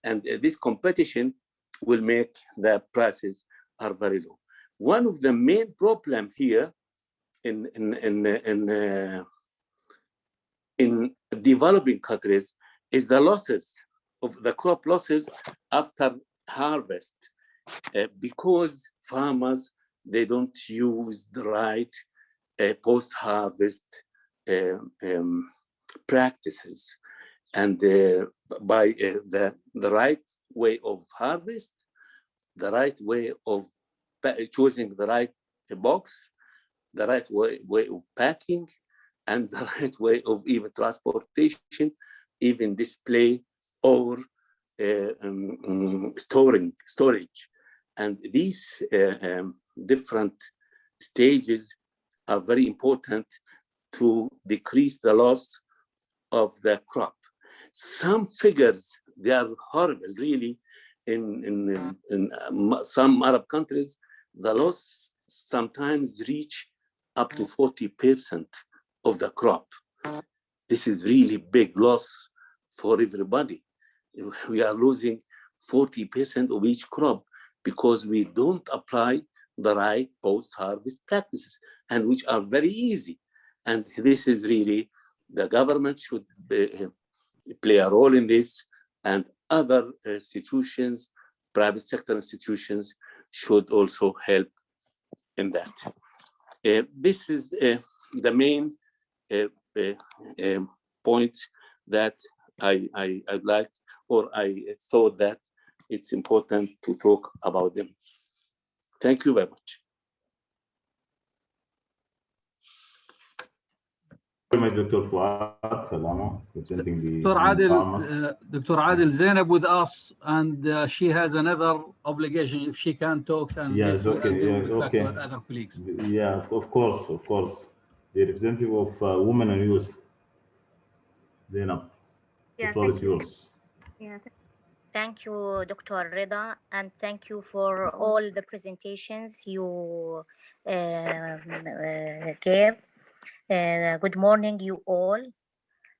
and this competition will make the prices are very low. One of the main problem here in developing countries is the losses of the crop losses after harvest, because farmers, they don't use the right post-harvest practices, and by the right way of harvest, the right way of choosing the right box, the right way of packing, and the right way of even transportation, even display or storage. And these different stages are very important to decrease the loss of the crop. Some figures, they are horrible, really. In some Arab countries, the loss sometimes reach up to 40% of the crop. This is really big loss for everybody. We are losing 40% of each crop because we don't apply the right post-harvest practices, and which are very easy. And this is really, the government should play a role in this, and other institutions, private sector institutions should also help in that. This is the main point that I'd like, or I thought that it's important to talk about them. Thank you very much. Dr. Fuad Salama, presenting the Dr. Adil Zainab with us, and she has another obligation if she can talk. And yes, okay, yes, okay. With other colleagues. Yeah, of course, of course. The representative of women and youth, Zainab, the floor is yours. Yeah, thank you, Dr. Rida, and thank you for all the presentations you gave. Good morning, you all.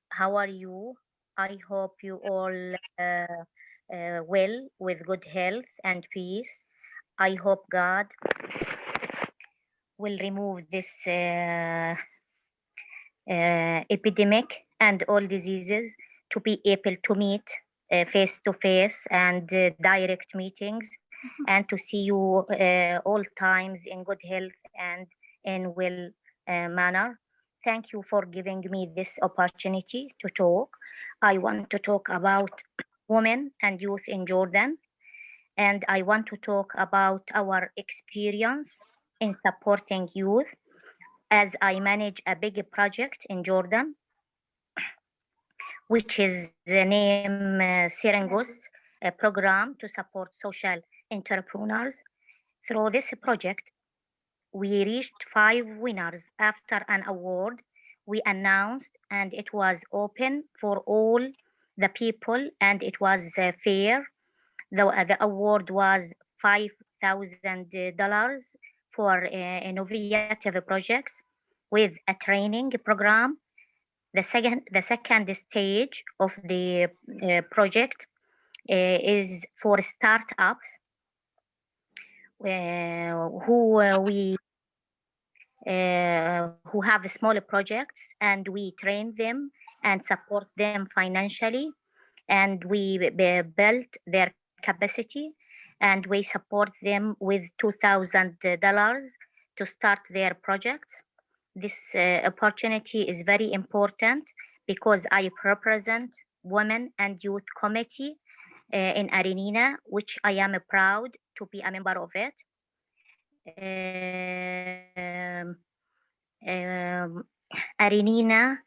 How are you? I hope you all well, with good health and peace. I hope God will remove this epidemic and all diseases, to be able to meet face to face and direct meetings, and to see you all times in good health and in well manner. Thank you for giving me this opportunity to talk. I want to talk about women and youth in Jordan, and I want to talk about our experience in supporting youth, as I manage a big project in Jordan, which is the name Serengos, a program to support social entrepreneurs. Through this project, we reached 5 winners after an award we announced, and it was open for all the people, and it was fair. The award was $5,000 for innovative projects with a training program. The second stage of the project is for startups who have small projects, and we train them and support them financially, and we build their capacity, and we support them with $2,000 to start their projects. This opportunity is very important because I represent Women and Youth Committee in AARINENA, which I am proud to be a member of it. AARINENA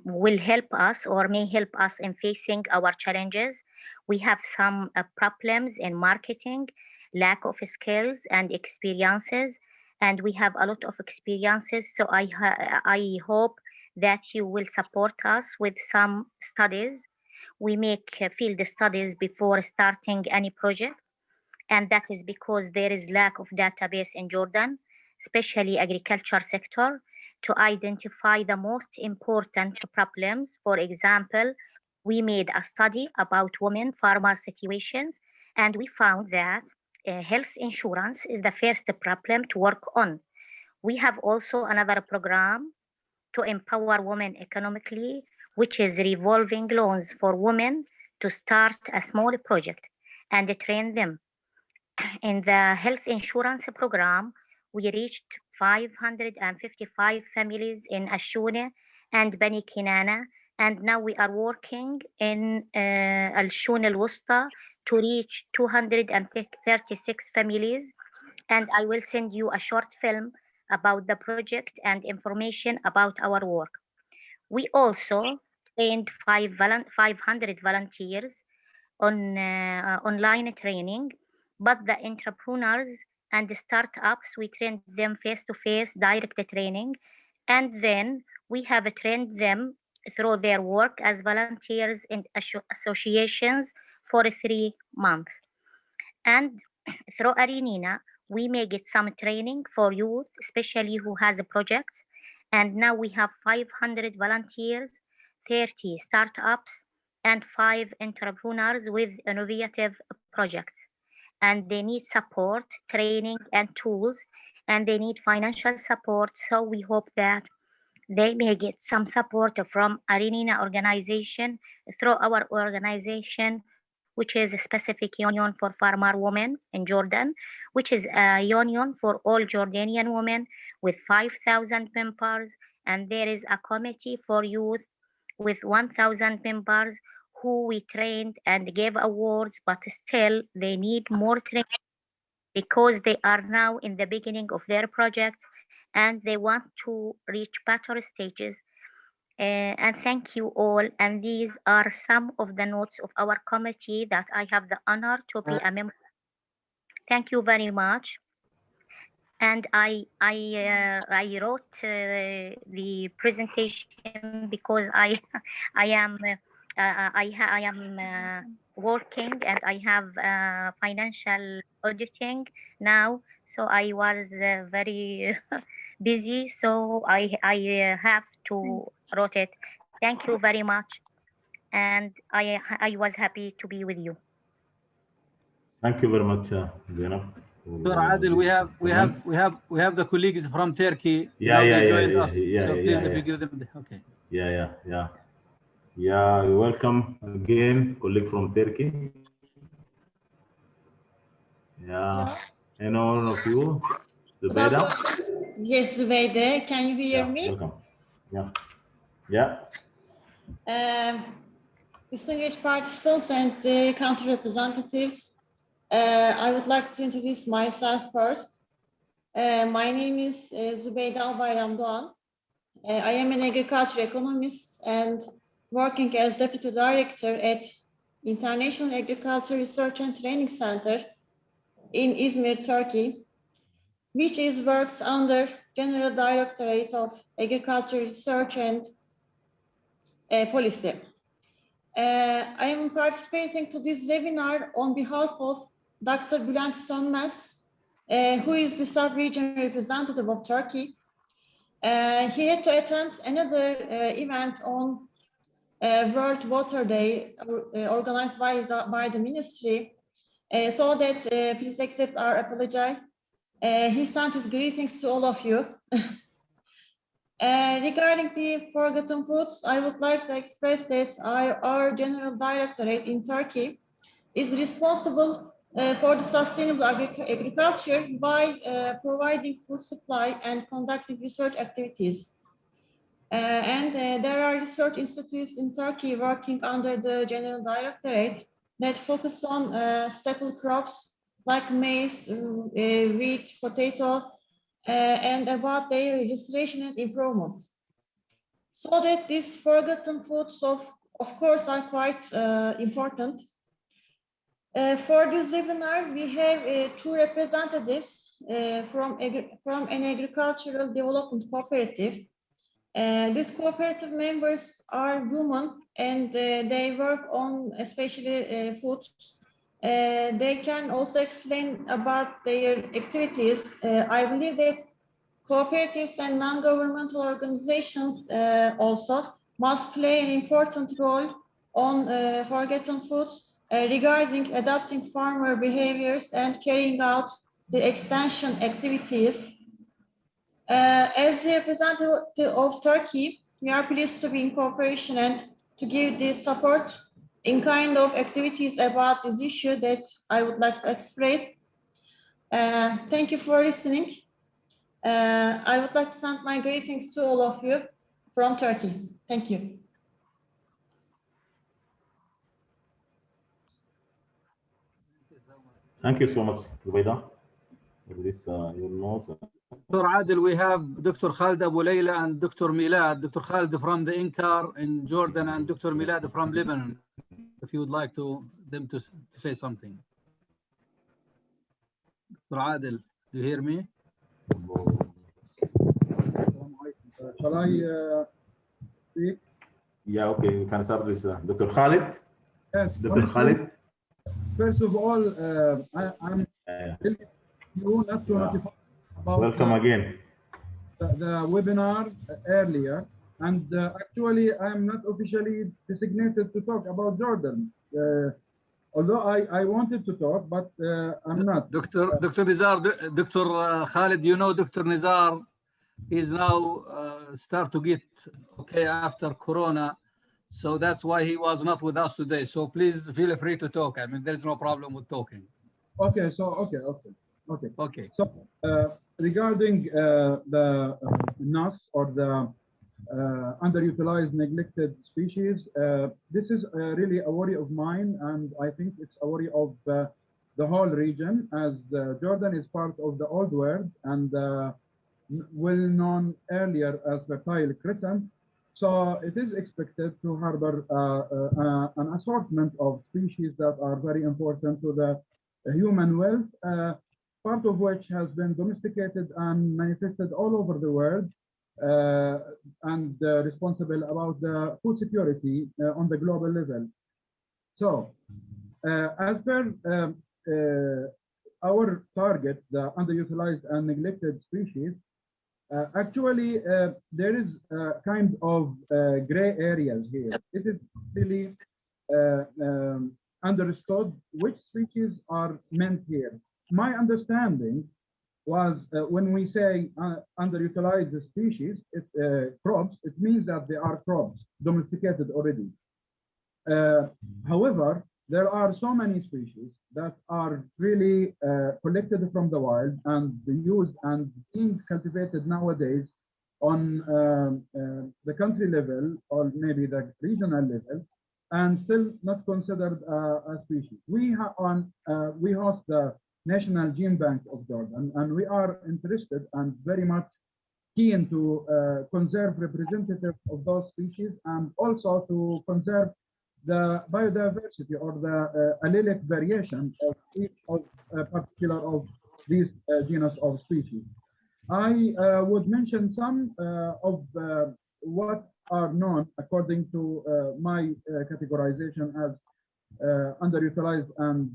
will help us, or may help us, in facing our challenges. We have some problems in marketing, lack of skills and experiences, and we have a lot of experiences. So I hope that you will support us with some studies. We make field studies before starting any project, and that is because there is lack of database in Jordan, especially agriculture sector, to identify the most important problems. For example, we made a study about women farmer situations, and we found that health insurance is the first problem to work on. We have also another program to empower women economically, which is revolving loans for women to start a small project and train them. In the health insurance program, we reached 555 families in Ashune and Bani Kinana, and now we are working in Al-Shun al-Wusta to reach 236 families. And I will send you a short film about the project and information about our work. We also trained 500 volunteers on online training, but the entrepreneurs and the startups, we trained them face-to-face direct training, and then we have trained them through their work as volunteers in associations for 3 months. And through AARINENA, we may get some training for youth, especially who has projects. And now we have 500 volunteers, 30 startups, and 5 entrepreneurs with innovative projects. And they need support, training, and tools, and they need financial support. So we hope that they may get some support from AARINENA organization through our organization, which is a specific union for farmer women in Jordan, which is a union for all Jordanian women with 5,000 members. And there is a committee for youth with 1,000 members who we trained and gave awards, but still they need more training because they are now in the beginning of their projects and they want to reach better stages. And thank you all. And these are some of the notes of our committee that I have the honor to be a member. Thank you very much. And I wrote the presentation because I am working and I have financial auditing now, so I was very busy, so I have to write it. Thank you very much, and I was happy to be with you. Thank you very much, Zainab. Dr. Adil, we have the colleagues from Turkey. Yeah, now yeah, they joined yeah, us. yeah, So yeah, please, yeah, if you yeah. give them the, okay. Yeah, you're welcome again, colleague from Turkey. Yeah, and all of you, Zubaida. Yes, Zubaida, can you hear me? Welcome. Yeah. Distinguished participants and country representatives, I would like to introduce myself first. My name is Zubaida Albayram Doğan. I am an agriculture economist and working as Deputy Director at International Agriculture Research and Training Center in Izmir, Turkey, which works under General Directorate of Agriculture Research and Policy. I am participating to this webinar on behalf of Dr. Bülent Sönmez, who is the sub-region representative of Turkey. He had to attend another event on World Water Day organized by the ministry, so that please accept our apologies. He sent his greetings to all of you. Regarding the forgotten foods, I would like to express that our General Directorate in Turkey is responsible for the sustainable agriculture by providing food supply and conducting research activities. There are research institutes in Turkey working under the General Directorate that focus on staple crops like maize, wheat, potato, and about their registration and improvement. So that these forgotten foods, of course, are quite important. For this webinar, we have 2 representatives from an agricultural development cooperative. These cooperative members are women and they work on especially foods. They can also explain about their activities. I believe that Cooperatives and non-governmental organizations also must play an important role on forgotten foods regarding adapting farmer behaviors and carrying out the extension activities. As the representative of Turkey, we are pleased to be in cooperation and to give this support in kind of activities about this issue that I would like to express. Thank you for listening. I would like to send my greetings to all of you from Turkey. Thank you. Thank you so much, Rubaida, for this your notes. Dr. Adil, we have Dr. Khalid Abu Layla and Dr. Milad. Dr. Khalid from the INCAR in Jordan and Dr. Milad from Lebanon. If you would like them to say something. Dr. Adil, do you hear me? Shall I speak? Yeah, okay. We can start with Dr. Khalid. Yes. Dr. Khalid. First of all, I'm you not to notify about welcome again. The webinar earlier, and actually I'm not officially designated to talk about Jordan. Although I wanted to talk, but I'm not. Dr. Nizar, Dr. Khalid, you know Dr. Nizar is now start to get okay after Corona. So that's why he was not with us today. So please feel free to talk. I mean, there's no problem with talking. Okay, so okay. So regarding the NAS or the underutilized, neglected species, this is really a worry of mine, and I think it's a worry of the whole region, as Jordan is part of the Old World and well known earlier as Fertile Crescent. So it is expected to harbor an assortment of species that are very important to the human wealth, part of which has been domesticated and manifested all over the world, and responsible about the food security on the global level. So as per our target, the underutilized and neglected species, actually, there is kind of gray areas here. It is really understood which species are meant here. My understanding was when we say underutilized species, crops, it means that they are crops, domesticated already. However, there are so many species that are really collected from the wild and used and being cultivated nowadays on the country level or maybe the regional level, and still not considered a species. We host the National Gene Bank of Jordan, and we are interested and very much keen to conserve representatives of those species and also to conserve the biodiversity or the allelic variation of each of particular of these genus of species. I would mention some of what are known according to my categorization as underutilized and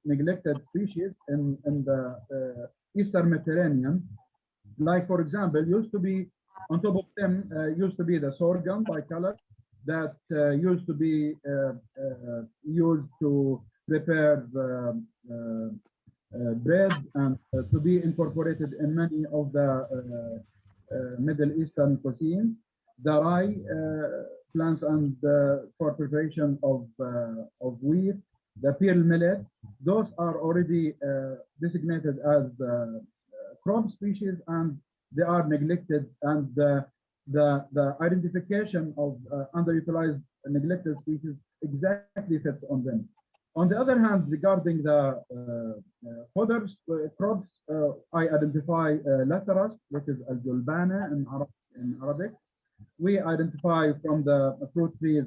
neglected species in the Eastern Mediterranean. Like, for example, used to be on top of them used to be the sorghum by color, that used to be used to prepare bread and to be incorporated in many of the Middle Eastern cuisine. The rye plants and for preparation of wheat, the pearl millet, those are already designated as crop species, and they are neglected, and the identification of underutilized and neglected species exactly fits on them. On the other hand, regarding the fodder crops, I identify laterus, which is al-julbana in Arabic. We identify from the fruit trees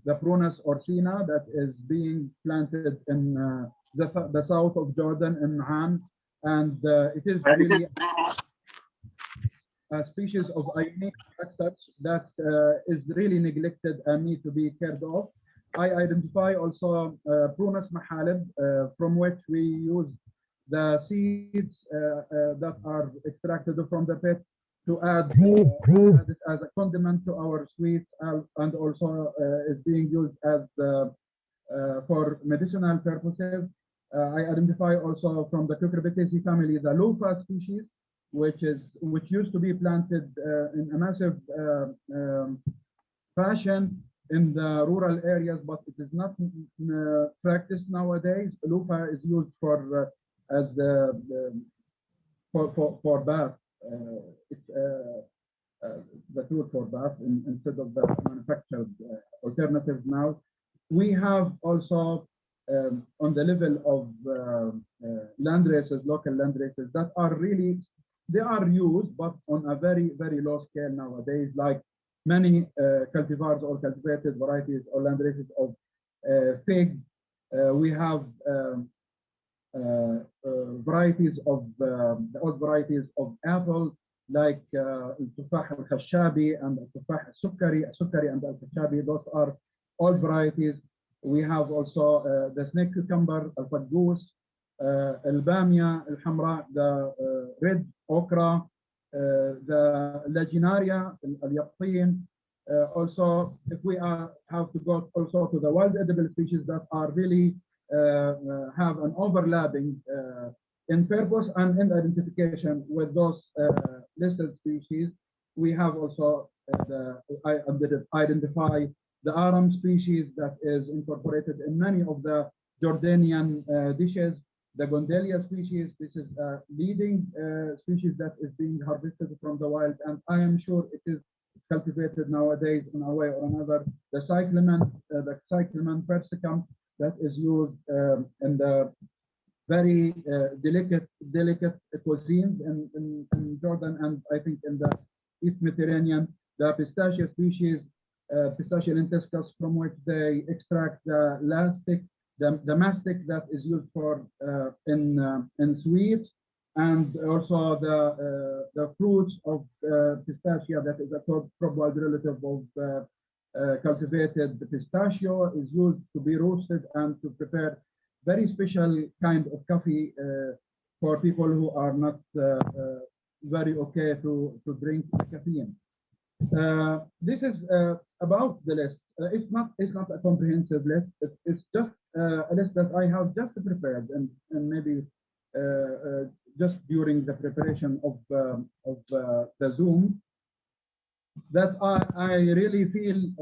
the Prunus orsina that is being planted in the south of Jordan in Ma'an, and it is really a species of Ionic cactus that is really neglected and need to be cared of. I identify also Prunus mahalib, from which we use the seeds that are extracted from the pit to add it as a condiment to our sweets, and also is being used as for medicinal purposes. I identify also from the Cucurbitaceae family the loofah species, which used to be planted in a massive fashion in the rural areas, but it is not practiced nowadays. Loofah is used for as for bath. It's the tool for bath instead of the manufactured alternatives now. We have also on the level of land races, local land races that are really, they are used, but on a very, very low scale nowadays, like many cultivars or cultivated varieties or land races of fig. We have varieties of the old varieties of apple, like التفاح الخشابي and التفاح السكري and الخشابي. Those are all varieties. We have also the snake cucumber, الفقوس, البامية الحمراء, the red okra, the leginaria, اليقطين. Also, if we have to go also to the wild edible species that are really have an overlapping in purpose and in identification with those listed species. We have also identify the aram species that is incorporated in many of the Jordanian dishes. The Gondelia species, this is a leading species that is being harvested from the wild, and I am sure it is cultivated nowadays in a way or another. The cyclamen persicum that is used in the very delicate cuisines in Jordan, and I think in the East Mediterranean. The pistachio species, Pistachio lentiscus, from which they extract the mastic that is used for in sweets, and also the fruits of pistachia that is a probable relative of cultivated pistachio is used to be roasted and to prepare very special kind of coffee for people who are not very okay to drink caffeine. This is about the list. It's not a comprehensive list. It's just a list that I have just prepared, and maybe just during the preparation of the Zoom, that I really feel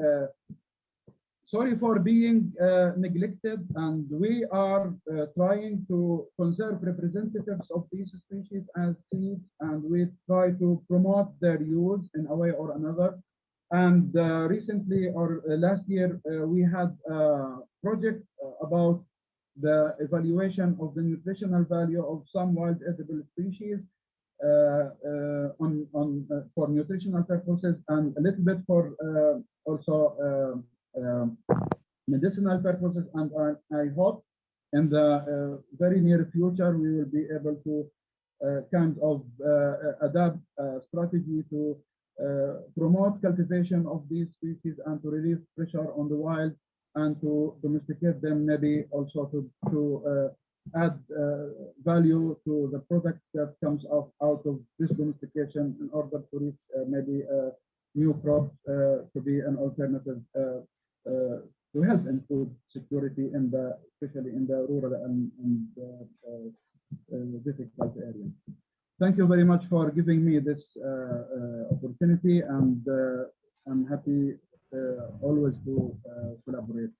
sorry for being neglected, and we are trying to conserve representatives of these species as seeds, and we try to promote their use in a way or another. And recently, or last year, we had a project about the evaluation of the nutritional value of some wild edible species for nutritional purposes, and a little bit for also medicinal purposes. And I hope in the very near future we will be able to kind of adapt a strategy to promote cultivation of these species and to relieve pressure on the wild and to domesticate them, maybe also to add value to the product that comes out of this domestication in order to reach maybe new crops to be an alternative to help in food security especially in the rural and difficult areas. Thank you very much for giving me this opportunity, and I'm happy always to collaborate.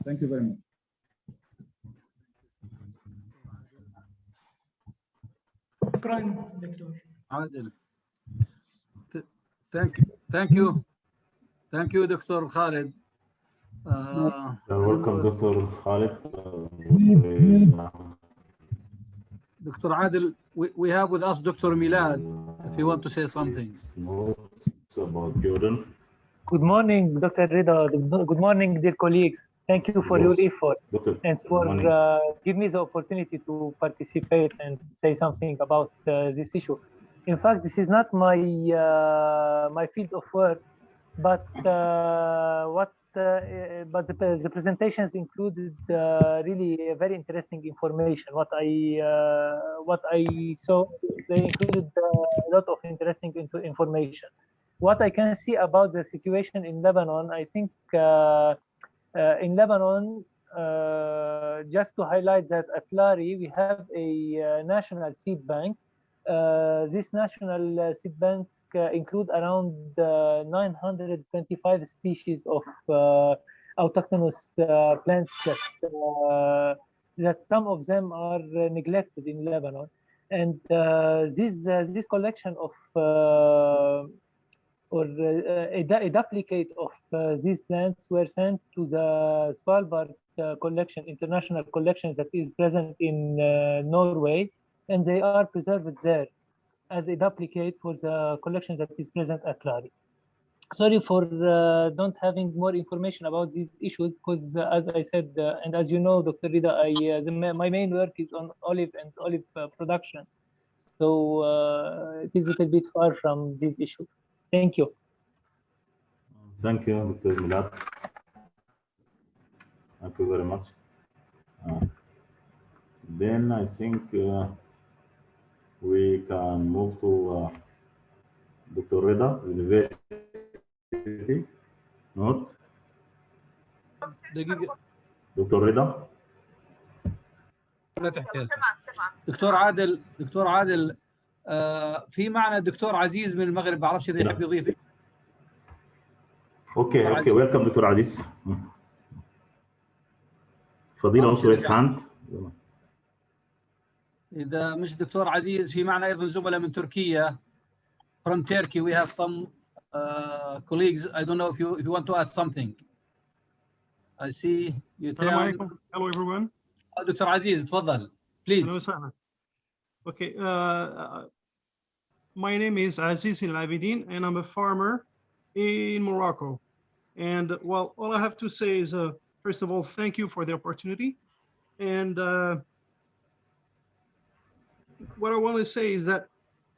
Thank you very much. Adil. Thank you, Dr. Khalid. You're welcome, Dr. Khalid. Dr. Adil, we have with us Dr. Milad, if you want to say something. About Jordan. Good morning, Dr. Rida. Good morning, dear colleagues. Thank you for your effort and for giving me the opportunity to participate and say something about this issue. In fact, this is not my my field of work, but what the presentations included really very interesting information. What I saw, they included a lot of interesting information. What I can see about the situation in Lebanon, I think in Lebanon, just to highlight that at LARI we have a national seed bank. This national seed bank include around 925 species of autochthonous plants that some of them are neglected in Lebanon, and this collection of a duplicate of these plants were sent to the Svalbard collection, international collection that is present in Norway, and they are preserved there as a duplicate for the collection that is present at LARI. Sorry for not having more information about these issues, because as I said, and as you know, Dr. Rida, my main work is on olive and olive production. So it is a little bit far from these issues. Thank you. Thank you, Dr. Milad. Thank you very much. Then I think we can move to Dr. Rida, University. Not? دكتور رضا. لا تحتاج. دكتور عادل في معنا دكتور عزيز من المغرب، ما اعرفش اذا يحب يضيف. اوكي ويلكم دكتور عزيز. فضيلة also raise hand. إذا مش دكتور عزيز، في معنا أيضا زملاء من تركيا. From Turkey we have some colleagues. I don't know if you want to add something. I see you. Hello everyone. دكتور عزيز تفضل please. Okay, my name is Aziz El Abidin and I'm a farmer in Morocco. And well, all I have to say is first of all, thank you for the opportunity. And what I want to say is that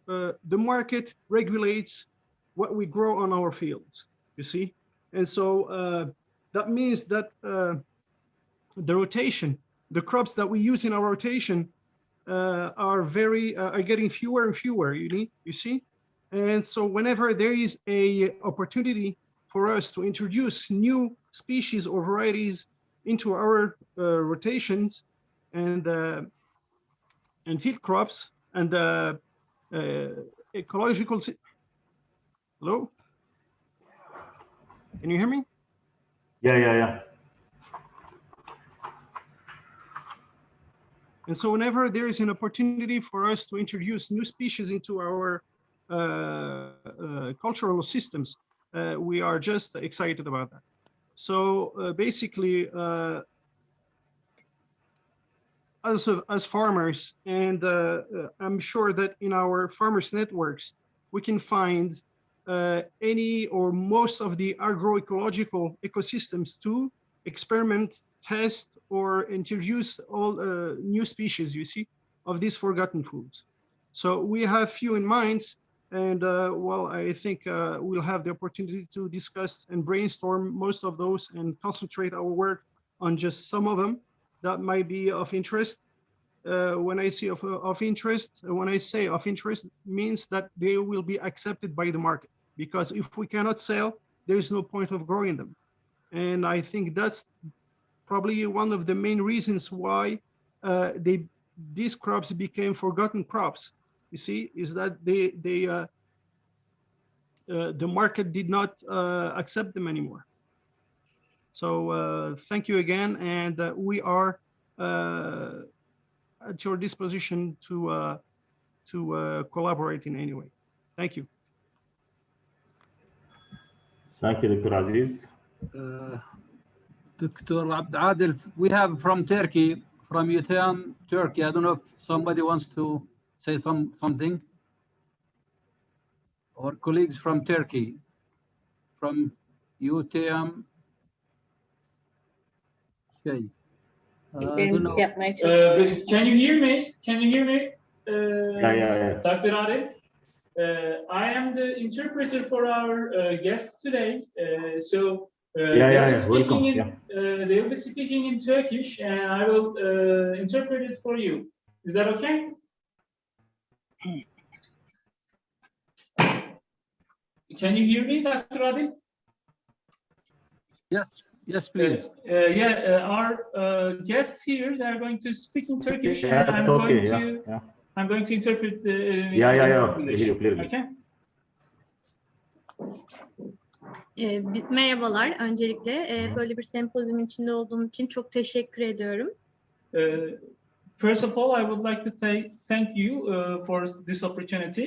the market regulates what we grow on our fields, you see? And so that means that the rotation, the crops that we use in our rotation are getting fewer and fewer, you see? And so whenever there is a opportunity for us to introduce new species or varieties into our rotations and field crops and ecological. Hello? Can you hear me? Yeah. And so whenever there is an opportunity for us to introduce new species into our cultural systems, we are just excited about that. So basically, as farmers, and I'm sure that in our farmers networks, we can find any or most of the agroecological ecosystems to experiment, test, or introduce all new species, you see, of these forgotten foods. So we have few in mind, and well, I think we'll have the opportunity to discuss and brainstorm most of those and concentrate our work on just some of them that might be of interest. When I say of interest, when I say of interest, means that they will be accepted by the market, because if we cannot sell, there is no point of growing them. And I think that's probably one of the main reasons why these crops became forgotten crops. You see, is that the market did not accept them anymore. So thank you again, and we are at your disposition to collaborate in any way. Thank you. Thank you, Dr. Aziz. Dr. Abd Adil, we have from Turkey, from UTM, Turkey. I don't know if somebody wants to say something. Or colleagues from Turkey, from UTM. Okay. I don't know. Can you hear me? Can you hear me? Yeah. Dr. Adil? I am the interpreter for our guest today. So Welcome. They will be speaking in Turkish, and I will interpret it for you. Is that okay? Can you hear me, Dr. Adil? Yes, please. Our guests here, they are going to speak in Turkish, and I'm going to interpret the English. Okay. Merhabalar. Öncelikle böyle bir sempozyumun içinde olduğum için çok teşekkür ediyorum. First of all, I would like to thank you for this opportunity.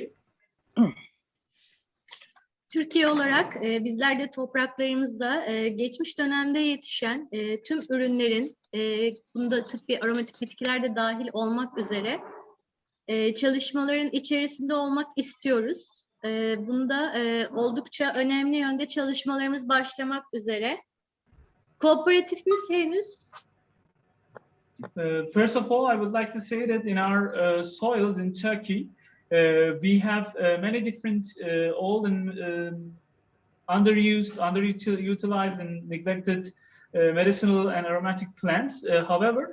Türkiye olarak bizler de topraklarımızda geçmiş dönemde yetişen tüm ürünlerin, bunda tıbbi aromatik bitkiler de dahil olmak üzere çalışmaların içerisinde olmak istiyoruz. Bunda oldukça önemli yönde çalışmalarımız başlamak üzere. Kooperatifimiz henüz First of all, I would like to say that in our soils in Turkey, we have many different old and underutilized and neglected medicinal and aromatic plants. However,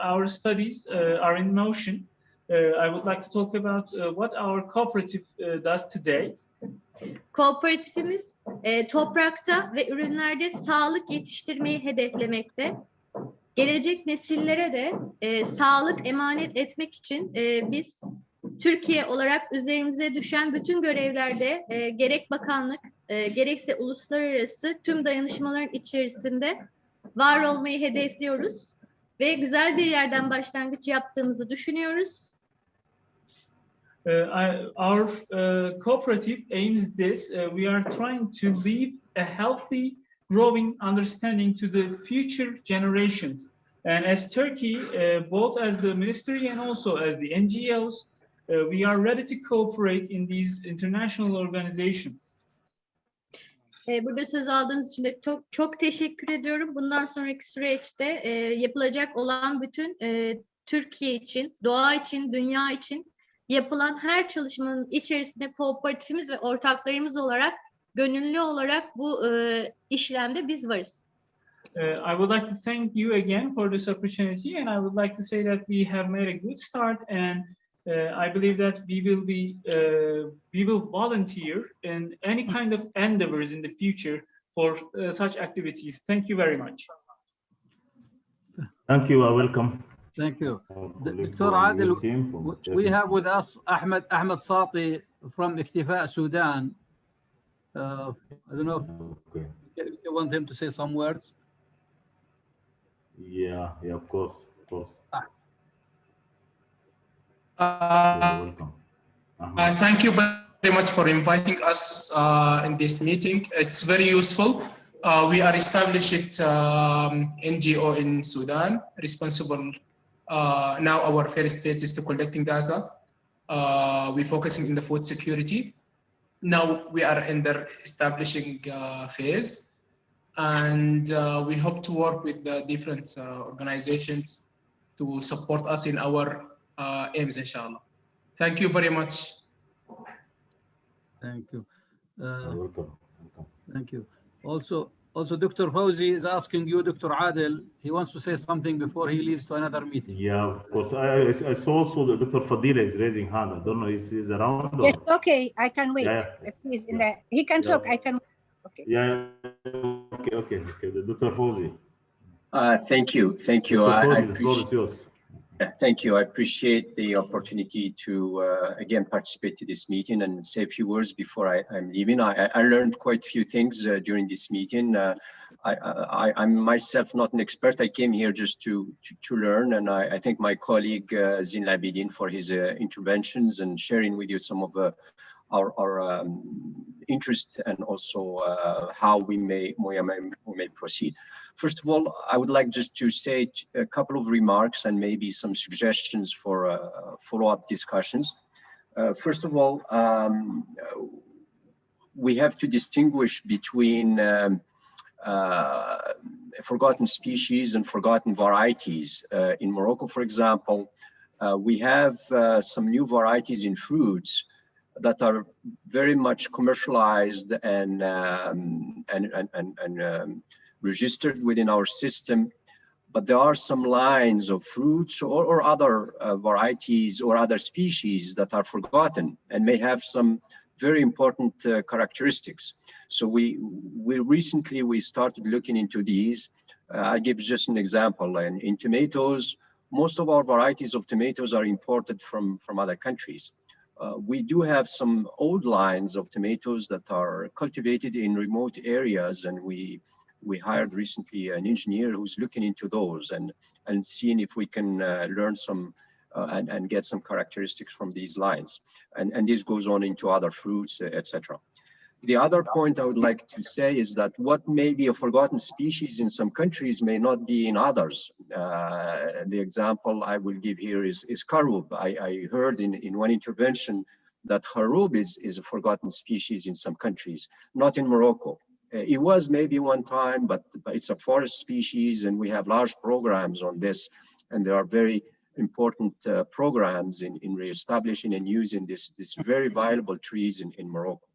our studies are in motion. I would like to talk about what our cooperative does today. Kooperatifimiz toprakta ve ürünlerde sağlık yetiştirmeyi hedeflemekte. Gelecek nesillere de sağlık emanet etmek için biz Türkiye olarak üzerimize düşen bütün görevlerde gerek bakanlık gerekse uluslararası tüm dayanışmaların içerisinde var olmayı hedefliyoruz ve güzel bir yerden başlangıç yaptığımızı düşünüyoruz. Our cooperative aims this. We are trying to leave a healthy, growing understanding to the future generations. And as Turkey, both as the ministry and also as the NGOs, we are ready to cooperate in these international organizations. Burada söz aldığınız için de çok teşekkür ediyorum. Bundan sonraki süreçte yapılacak olan bütün Türkiye için, doğa için, dünya için yapılan her çalışmanın içerisinde kooperatifimiz ve ortaklarımız olarak gönüllü olarak bu işlemde biz varız. I would like to thank you again for this opportunity, and I would like to say that we have made a good start, and I believe that we will volunteer in any kind of endeavors in the future for such activities. Thank you very much. Thank you. Welcome. Thank you. Dr. Adil, we have with us Ahmed Sati from Iktifa, Sudan. I don't know if you want him to say some words. Yeah, of course. Welcome. Thank you very much for inviting us in this meeting. It's very useful. We are established NGO in Sudan, responsible. Now our first phase is to collecting data. We're focusing on the food security. Now we are in the establishing phase, and we hope to work with the different organizations to support us in our aims, inshallah. Thank you very much. Thank you. Welcome. Thank you. Also, Dr. Fawzi is asking you, Dr. Adil, he wants to say something before he leaves to another meeting. Yeah, of course. I saw also that Dr. Fadila is raising hand. I don't know if he's around. Yes, okay, I can wait. Please, he can talk. I can. Okay. Yeah. Okay. Dr. Fawzi. Thank you. The floor is yours. Thank you. I appreciate the opportunity to again participate in this meeting and say a few words before I'm leaving. I learned quite a few things during this meeting. I'm myself not an expert. I came here just to learn, and I thank my colleague Zin Labidin for his interventions and sharing with you some of our interest and also how we may proceed. First of all, I would like just to say a couple of remarks and maybe some suggestions for follow-up discussions. First of all, we have to distinguish between forgotten species and forgotten varieties. In Morocco, for example, we have some new varieties in fruits that are very much commercialized and registered within our system. But there are some lines of fruits or other varieties or other species that are forgotten and may have some very important characteristics. So we recently started looking into these. I give just an example. In tomatoes, most of our varieties of tomatoes are imported from other countries. We do have some old lines of tomatoes that are cultivated in remote areas, and we hired recently an engineer who's looking into those and seeing if we can learn some and get some characteristics from these lines. And this goes on into other fruits, etc. The other point I would like to say is that what may be a forgotten species in some countries may not be in others. The example I will give here is carob. I heard in one intervention that carob is a forgotten species in some countries, not in Morocco. It was maybe one time, but it's a forest species, and we have large programs on this, and there are very important programs in reestablishing and using this very valuable trees in Morocco.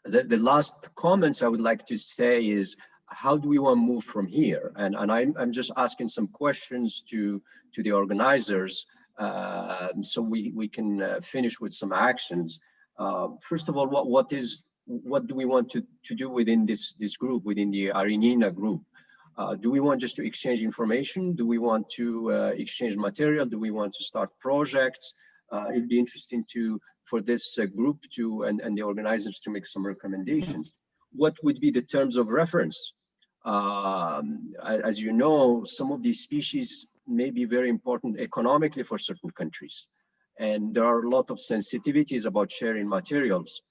The last comments I would like to say is, how do we want to move from here? And I'm just asking some questions to the organizers so we can finish with some actions. First of all, what do we want to do within this group, within the AARINENA group? Do we want just to exchange information? Do we want to exchange material? Do we want to start projects? It'd be interesting for this group and the organizers to make some recommendations. What would be the terms of reference? As you know, some of these species may be very important economically for certain countries. And there are a lot of sensitivities about sharing materials.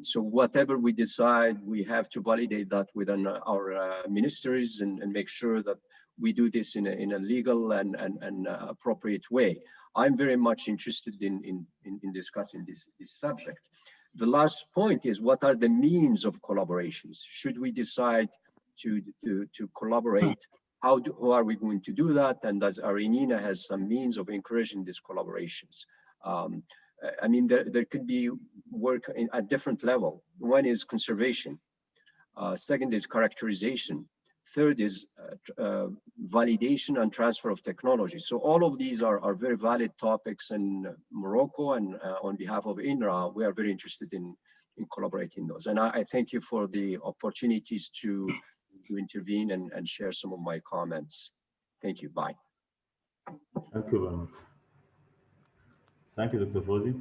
So whatever we decide, we have to validate that within our ministries and make sure that we do this in a legal and appropriate way. I'm very much interested in discussing this subject. The last point is, what are the means of collaborations? Should we decide to collaborate? How are we going to do that? And does AARINENA has some means of encouraging these collaborations? I mean, there could be work at different level. One is conservation. Second is characterization. Third is validation and transfer of technology. So all of these are very valid topics in Morocco, and on behalf of INRA, we are very interested in collaborating those. And I thank you for the opportunities to intervene and share some of my comments. Thank you. Bye. Thank you very much. Thank you, Dr. Fawzi.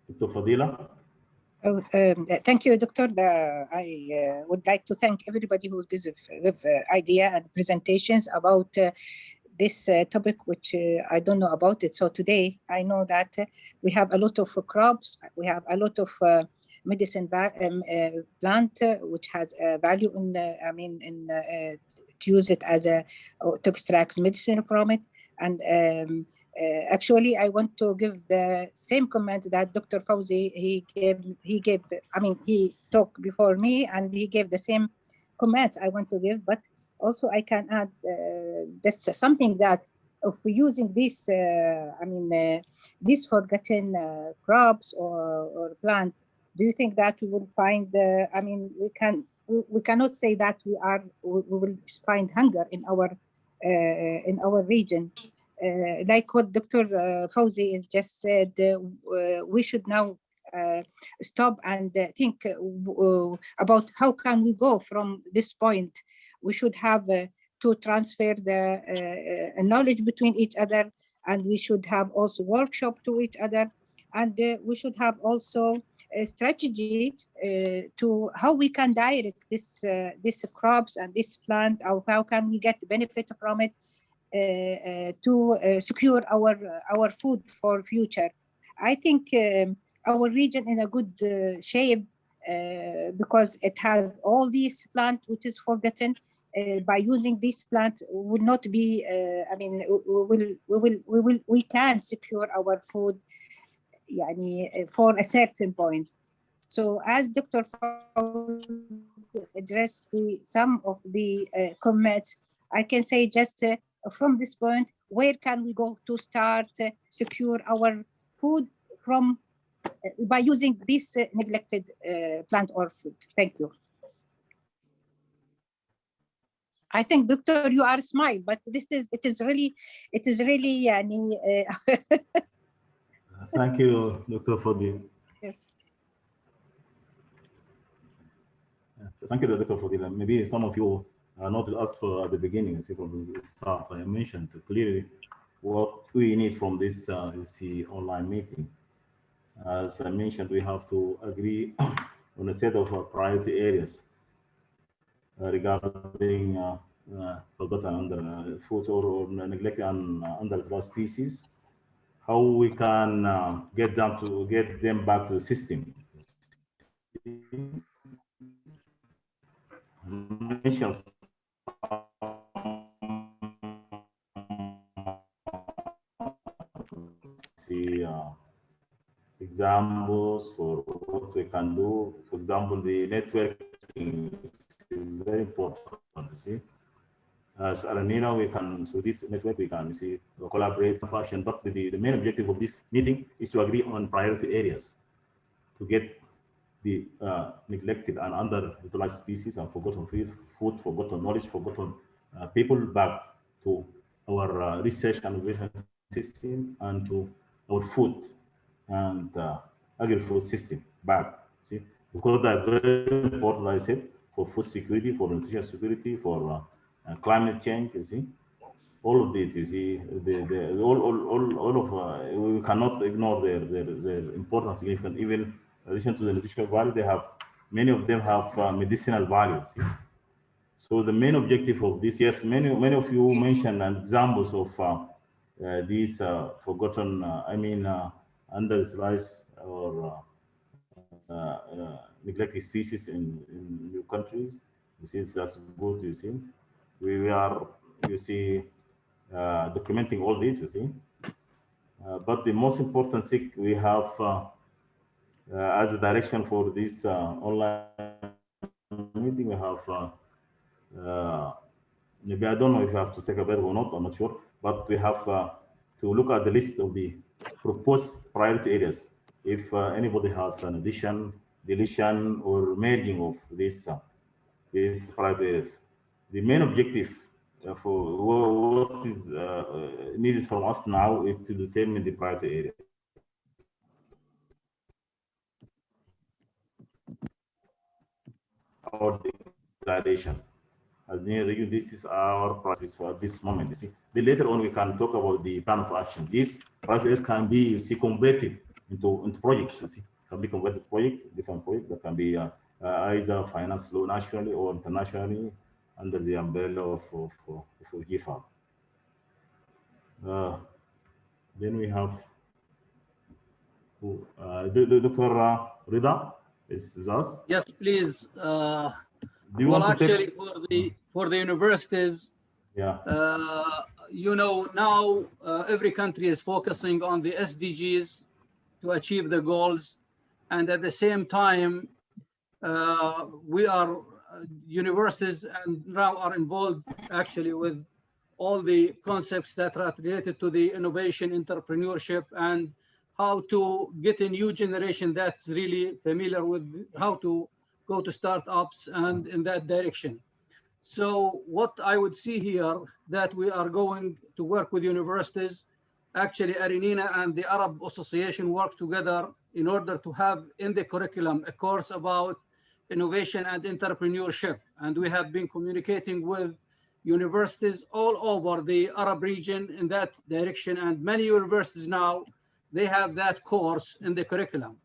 Dr. Fadila? Oh, thank you, Doctor. I would like to thank everybody who gives idea and presentations about this topic, which I don't know about it. So today I know that we have a lot of crops, we have a lot of medicine plant, which has value in, to use it as to extract medicine from it. And actually, I want to give the same comment that Dr. Fawzi, he talked before me and he gave the same comments I want to give, but also I can add just something that if we're using this, these forgotten crops or plant, do you think that we will find, we cannot say that we will find hunger in our region. Like what Dr. Fawzi just said, we should now stop and think about how can we go from this point. We should have to transfer the knowledge between each other, and we should have also workshop to each other, and we should have also a strategy to how we can direct this crops and this plant, or how can we get benefit from it to secure our food for future. I think our region in a good shape because it has all these plants which is forgotten. By using these plants would not be. We can secure our food, for a certain point. So as Dr. addressed some of the comments, I can say just from this point, where can we go to start secure our food from by using this neglected plant or food. Thank you. I think, Doctor, you are smile, but it is really Thank you, Dr. Fodi. Yes. Thank you, Dr. Fodi. Maybe some of you not with us at the beginning. See, from the start, I mentioned clearly what we need from this online meeting. As I mentioned, we have to agree on a set of priority areas regarding forgotten under food or neglected and underdeveloped species. How we can get them back to the system. See examples for what we can do. For example, the networking is very important. You see, as AARINENA, we can through this network we can collaborate, function. But the main objective of this meeting is to agree on priority areas to get the neglected and underutilized species and forgotten food, forgotten knowledge, forgotten people back to our research and innovation system and to our food and agri-food system back. See, because that's very important, I said, for food security, for nutrition security, for climate change. You see, all of this. You see, all of we cannot ignore their importance, significance. Even in addition to the nutritional value, they have many of them have medicinal values. See? So the main objective of this, yes, many of you mentioned examples of these forgotten, underutilized or neglected species in new countries. You see, that's good. You see, we are, you see, documenting all this. You see, but the most important thing we have as a direction for this online meeting, we have. Maybe I don't know if you have to take a break or not, I'm not sure, but we have to look at the list of the proposed priority areas. If anybody has an addition, deletion, or merging of these priority areas. The main objective for what is needed from us now is to determine the priority areas. Our declaration. As near you, this is our priorities for this moment. You see, then later on we can talk about the plan of action. These priorities can be, you see, converted into projects. You see, can be converted to projects, different projects that can be either financed nationally or internationally under the umbrella of GFAR. Then we have Dr. Rida is with us. Yes, please. Well, actually, for the universities, yeah. You know, now every country is focusing on the SDGs to achieve the goals, and at the same time, we are universities and now are involved actually with all the concepts that are related to the innovation, entrepreneurship, and how to get a new generation that's really familiar with how to go to startups and in that direction. So what I would see here, that we are going to work with universities. Actually, AARINENA and the Arab Association work together in order to have in the curriculum a course about innovation and entrepreneurship. And we have been communicating with universities all over the Arab region in that direction. And many universities now, they have that course in the curriculum.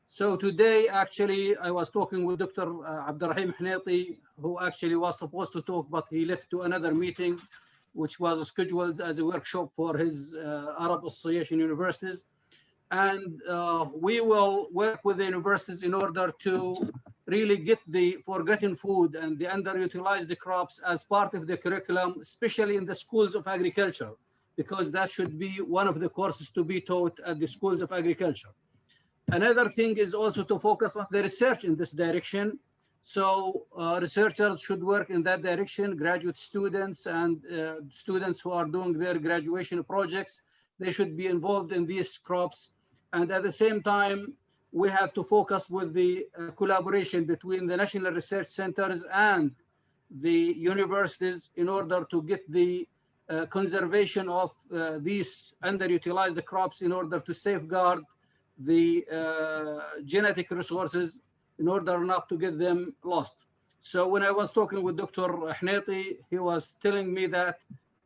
So today, actually, I was talking with Dr. Abdurrahim Hneti, who actually was supposed to talk, but he left to another meeting, which was scheduled as a workshop for his Arab Association universities. And we will work with the universities in order to really get the forgotten food and the underutilized crops as part of the curriculum, especially in the schools of agriculture, because that should be one of the courses to be taught at the schools of agriculture. Another thing is also to focus on the research in this direction. So researchers should work in that direction, graduate students and students who are doing their graduation projects, they should be involved in these crops And at the same time, we have to focus with the collaboration between the national research centers and the universities in order to get the conservation of these underutilized crops in order to safeguard the genetic resources in order not to get them lost. So when I was talking with Dr. Hneti, he was telling me that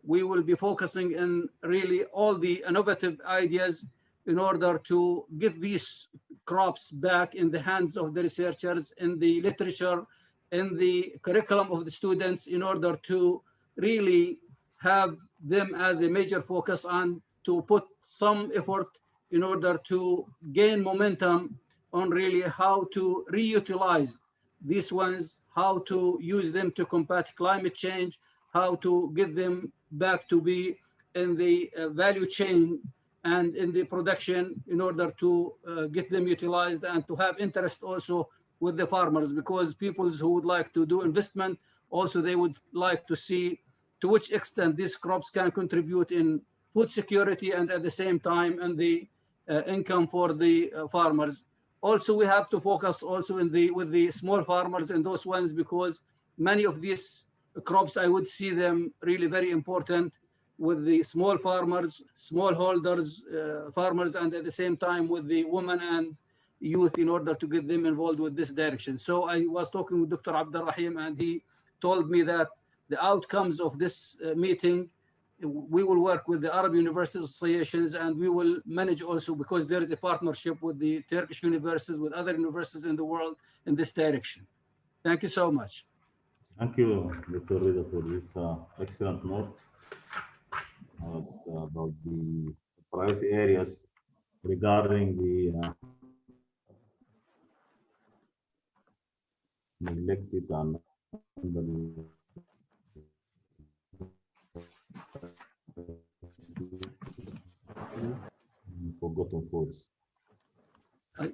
we will be focusing in really all the innovative ideas in order to get these crops back in the hands of the researchers, in the literature, in the curriculum of the students, in order to really have them as a major focus on to put some effort in order to gain momentum on really how to reutilize these ones, how to use them to combat climate change, how to get them back to be in the value chain and in the production in order to get them utilized and to have interest also with the farmers, because people who would like to do investment also they would like to see to which extent these crops can contribute in food security and at the same time and the income for the farmers. Also, we have to focus also in the with the small farmers and those ones, because many of these crops I would see them really very important with the small farmers, smallholders, farmers, and at the same time with the women and youth in order to get them involved with this direction. So I was talking with Dr. Abdul Rahim and he told me that the outcomes of this meeting, we will work with the Arab University Associations and we will manage also, because there is a partnership with the Turkish universities, with other universities in the world in this direction. Thank you so much. Thank you, Dr. Rida, for this excellent note about the priority areas regarding the neglected and forgotten foods. Do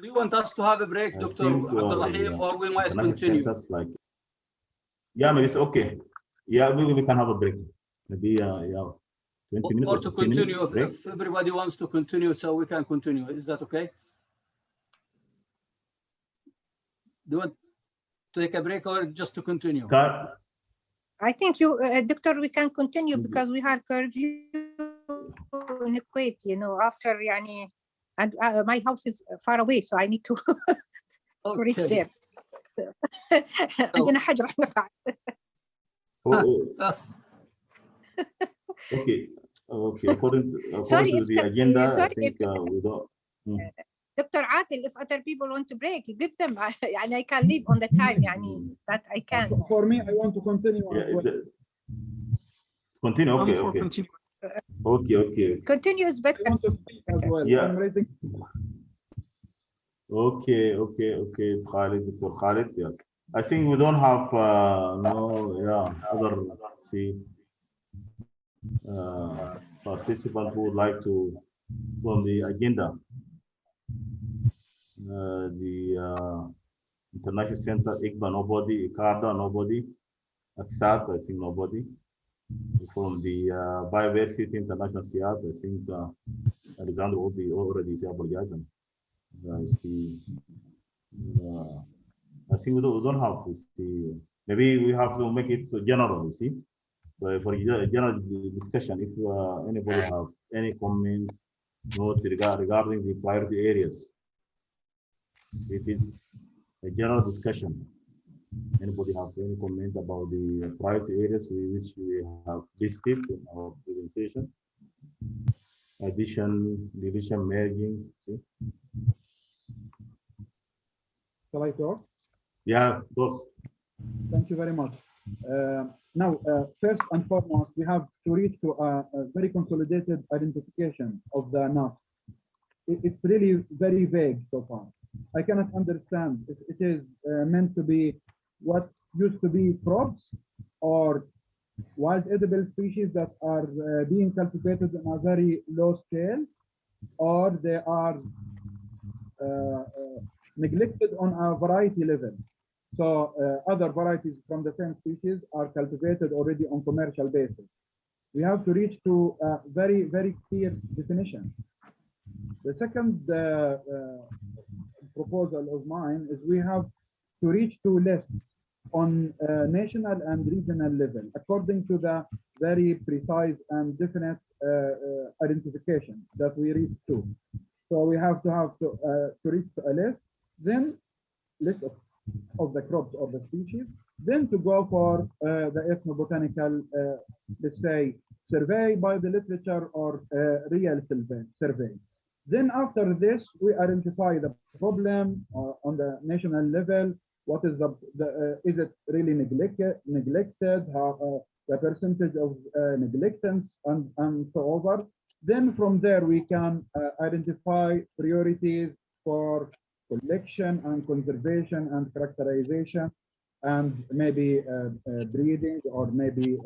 you want us to have a break, Dr. Abdul Rahim, or we might continue? Yeah, maybe it's okay. Yeah, we can have a break. Maybe 20 minutes. Or to continue, if everybody wants to continue, so we can continue. Is that okay? Do you want to take a break or just to continue? I think you, Doctor, we can continue because we have curfew in Kuwait, you know, after yani, and my house is far away, so I need to reach there. عندنا حجر احنا فعلا. Okay. According to the agenda, I think we don't. Dr. Adil, if other people want to break, you give them. And I can leave on the time, yani, that I can. For me, I want to continue. Continue. Okay. Continue is better. I want to speak as well. Yeah. I'm raising. Okay. Khalid, Dr. Khalid, yes. I think we don't have other participants who would like to go on the agenda. The International Center, ICBA, nobody, ICARDA, nobody, AXAT, I think nobody. From the Biodiversity International CIAT, I think Alexander already apologized. I see. I think we don't have to see. Maybe we have to make it general, you see. So for general discussion, if anybody have any comments, notes regarding the priority areas, it is a general discussion. Anybody have any comment about the priority areas which we have listed in our presentation? Addition, deletion, merging. See? Shall I talk? Yeah, of course. Thank you very much. Now, first and foremost, we have to reach to a very consolidated identification of the NAS. It's really very vague so far. I cannot understand if it is meant to be what used to be crops or wild edible species that are being cultivated on a very low scale, or they are neglected on a variety level. So other varieties from the same species are cultivated already on commercial basis. We have to reach to a very, very clear definition. The second proposal of mine is we have to reach to lists on national and regional level according to the very precise and definite identification that we reach to. So we have to reach to a list, then list of the crops or the species, then to go for the ethnobotanical, let's say, survey by the literature or real survey. Then after this, we identify the problem on the national level. What is is it really neglected? How the percentage of neglectance and so over. Then from there we can identify priorities for collection and conservation and characterization, and maybe breeding or maybe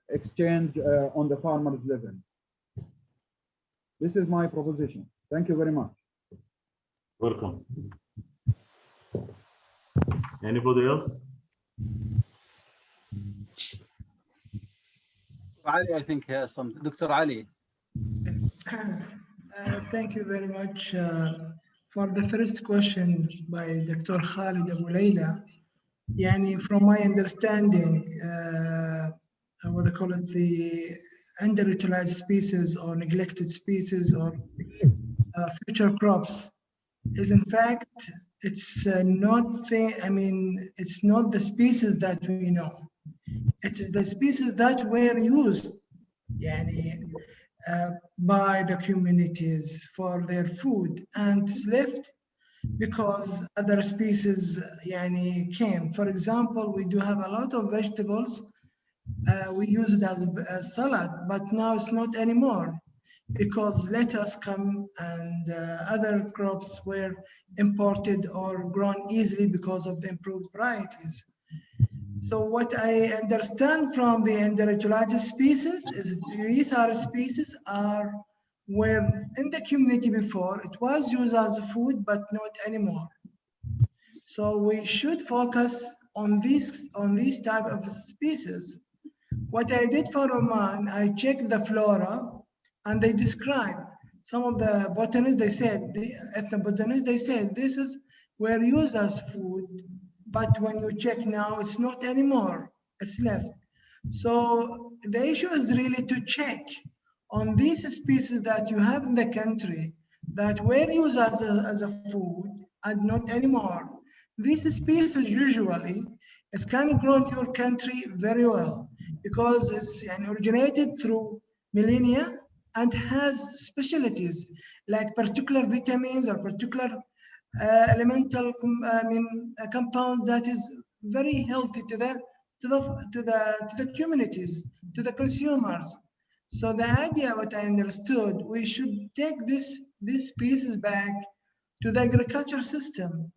exchange on the farmers level. This is my proposition. Thank you very much. Welcome. Anybody else? Ali, I think has something. Dr. Ali. Yes. Thank you very much for the first question by Dr. Khalid Abu Layla. Yani, from my understanding, what they call it, the underutilized species or neglected species or future crops is in fact, it's not it's not the species that we know. It is the species that were used by the communities for their food and left because other species came. For example, we do have a lot of vegetables. We use it as a salad, but now it's not anymore because lettuce come and other crops were imported or grown easily because of the improved varieties. So what I understand from the underutilized species is these are species were in the community before. It was used as food, but not anymore. So we should focus on these type of species. What I did for Oman, I checked the flora, and they describe some of the botanists. They said the ethnobotanists. They said this is were used as food, but when you check now, it's not anymore. It's left. So the issue is really to check on these species that you have in the country that were used as a food and not anymore. These species usually is kind of grown in your country very well because it's originated through millennia and has specialties like particular vitamins or particular elemental compounds that is very healthy to the communities, to the consumers. So the idea, what I understood, we should take these species back to the agriculture system.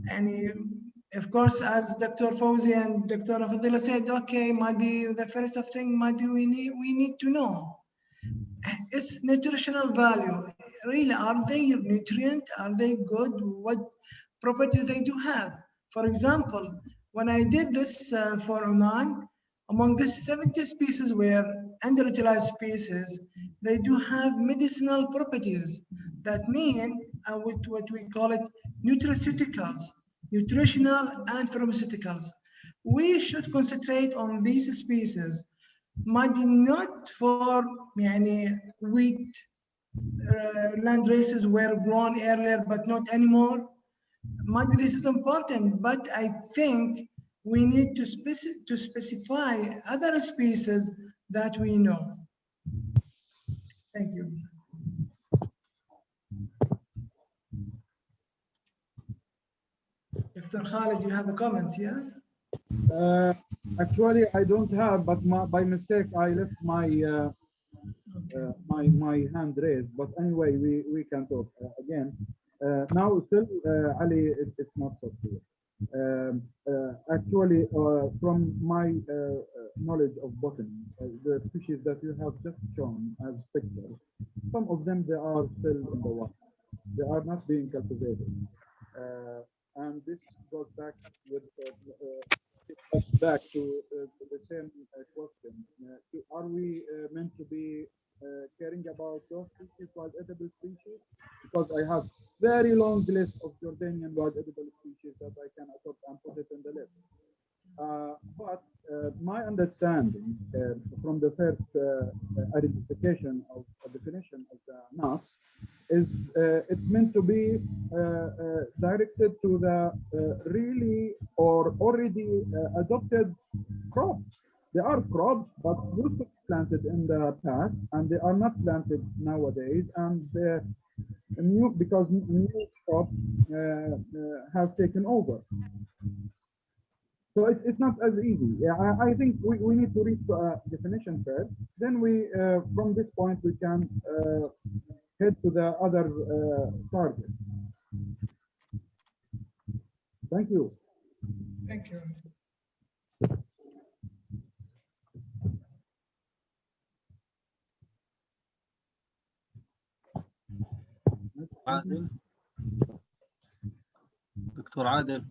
And of course, as Dr. Fawzi and Dr. Fadila said, okay, might be the first thing might be we need to know its nutritional value. Really, are they nutrient? Are they good? What properties they do have? For example, when I did this for Oman, among the 70 species were underutilized species, they do have medicinal properties. That mean what we call it nutraceuticals, nutritional and pharmaceuticals. We should concentrate on these species. Might be not for wheat land races were grown earlier but not anymore. Might be this is important, but I think we need to specify other species that we know. Thank you. Dr. Khalid, you have a comment here? Actually, I don't have, but by mistake, I left my my hand raised. But anyway, we can talk again. Now, still, Ali, it's not so clear. Actually, from my knowledge of botany, the species that you have just shown as pictures, some of them they are still in the wild. They are not being cultivated, and this goes back with back to the same question. Are we meant to be caring about those species, wild edible species? Because I have very long list of Jordanian wild edible species that I can adopt and put it in the list. But my understanding from the first identification of a definition of the NAS is it's meant to be directed to the really or already adopted crops. They are crops, but used to be planted in the past, and they are not planted nowadays. And because new crops have taken over. So it's not as easy. Yeah, I think we need to reach a definition first. Then we, from this point, we can head to the other target. Thank you. Thank you. عادل دكتور عادل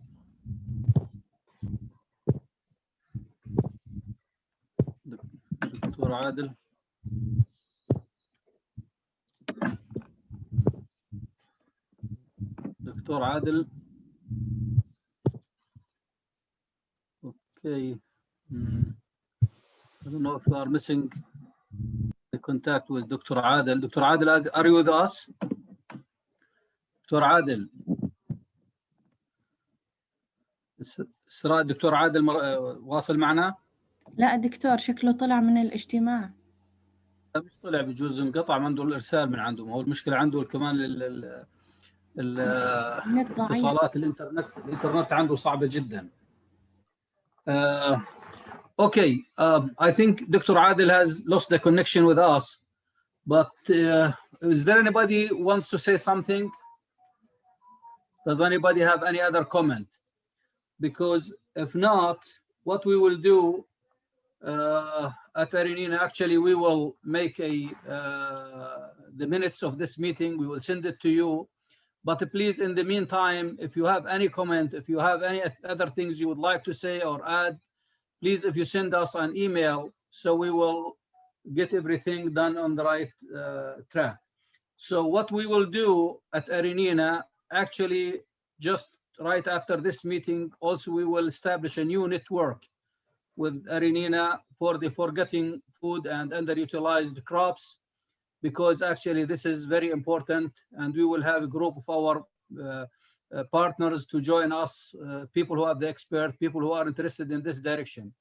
دكتور عادل دكتور عادل okay I don't know if you are missing the contact with Dr. Adel. Dr. Adel, are you with us? دكتور عادل إسراء دكتور عادل واصل معنا؟ لا دكتور شكله طلع من الاجتماع. مش طلع بجوز انقطع عنده الإرسال من عنده. هو المشكلة عنده كمان الاتصالات الإنترنت عنده صعبة جدا. Okay, I think Dr. Adel has lost the connection with us, but is there anybody who wants to say something? Does anybody have any other comment? Because if not, what we will do at AARINENA, actually, we will make the minutes of this meeting. We will send it to you. But please, in the meantime, if you have any comment, if you have any other things you would like to say or add, please, if you send us an email, so we will get everything done on the right track. So what we will do at AARINENA, actually, just right after this meeting, also we will establish a new network with AARINENA for the forgotten food and underutilized crops, because actually this is very important, and we will have a group of our partners to join us, people who have the expert, people who are interested in this direction.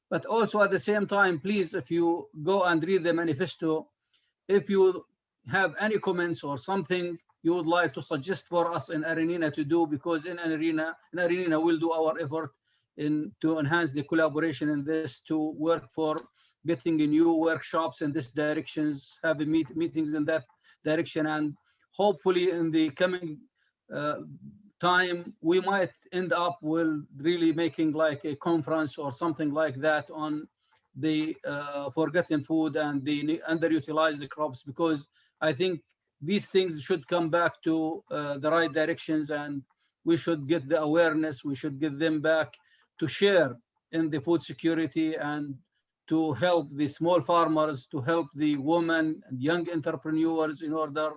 But also at the same time, please, if you go and read the manifesto, if you have any comments or something you would like to suggest for us in AARINENA to do, because in AARINENA we'll do our effort to enhance the collaboration in this, to work for getting new workshops in this directions, having meetings in that direction, and hopefully in the coming time we might end up with really making like a conference or something like that on the forgotten food and the underutilized crops, because I think these things should come back to the right directions, and we should get the awareness, we should get them back to share in the food security and to help the small farmers, to help the women and young entrepreneurs in order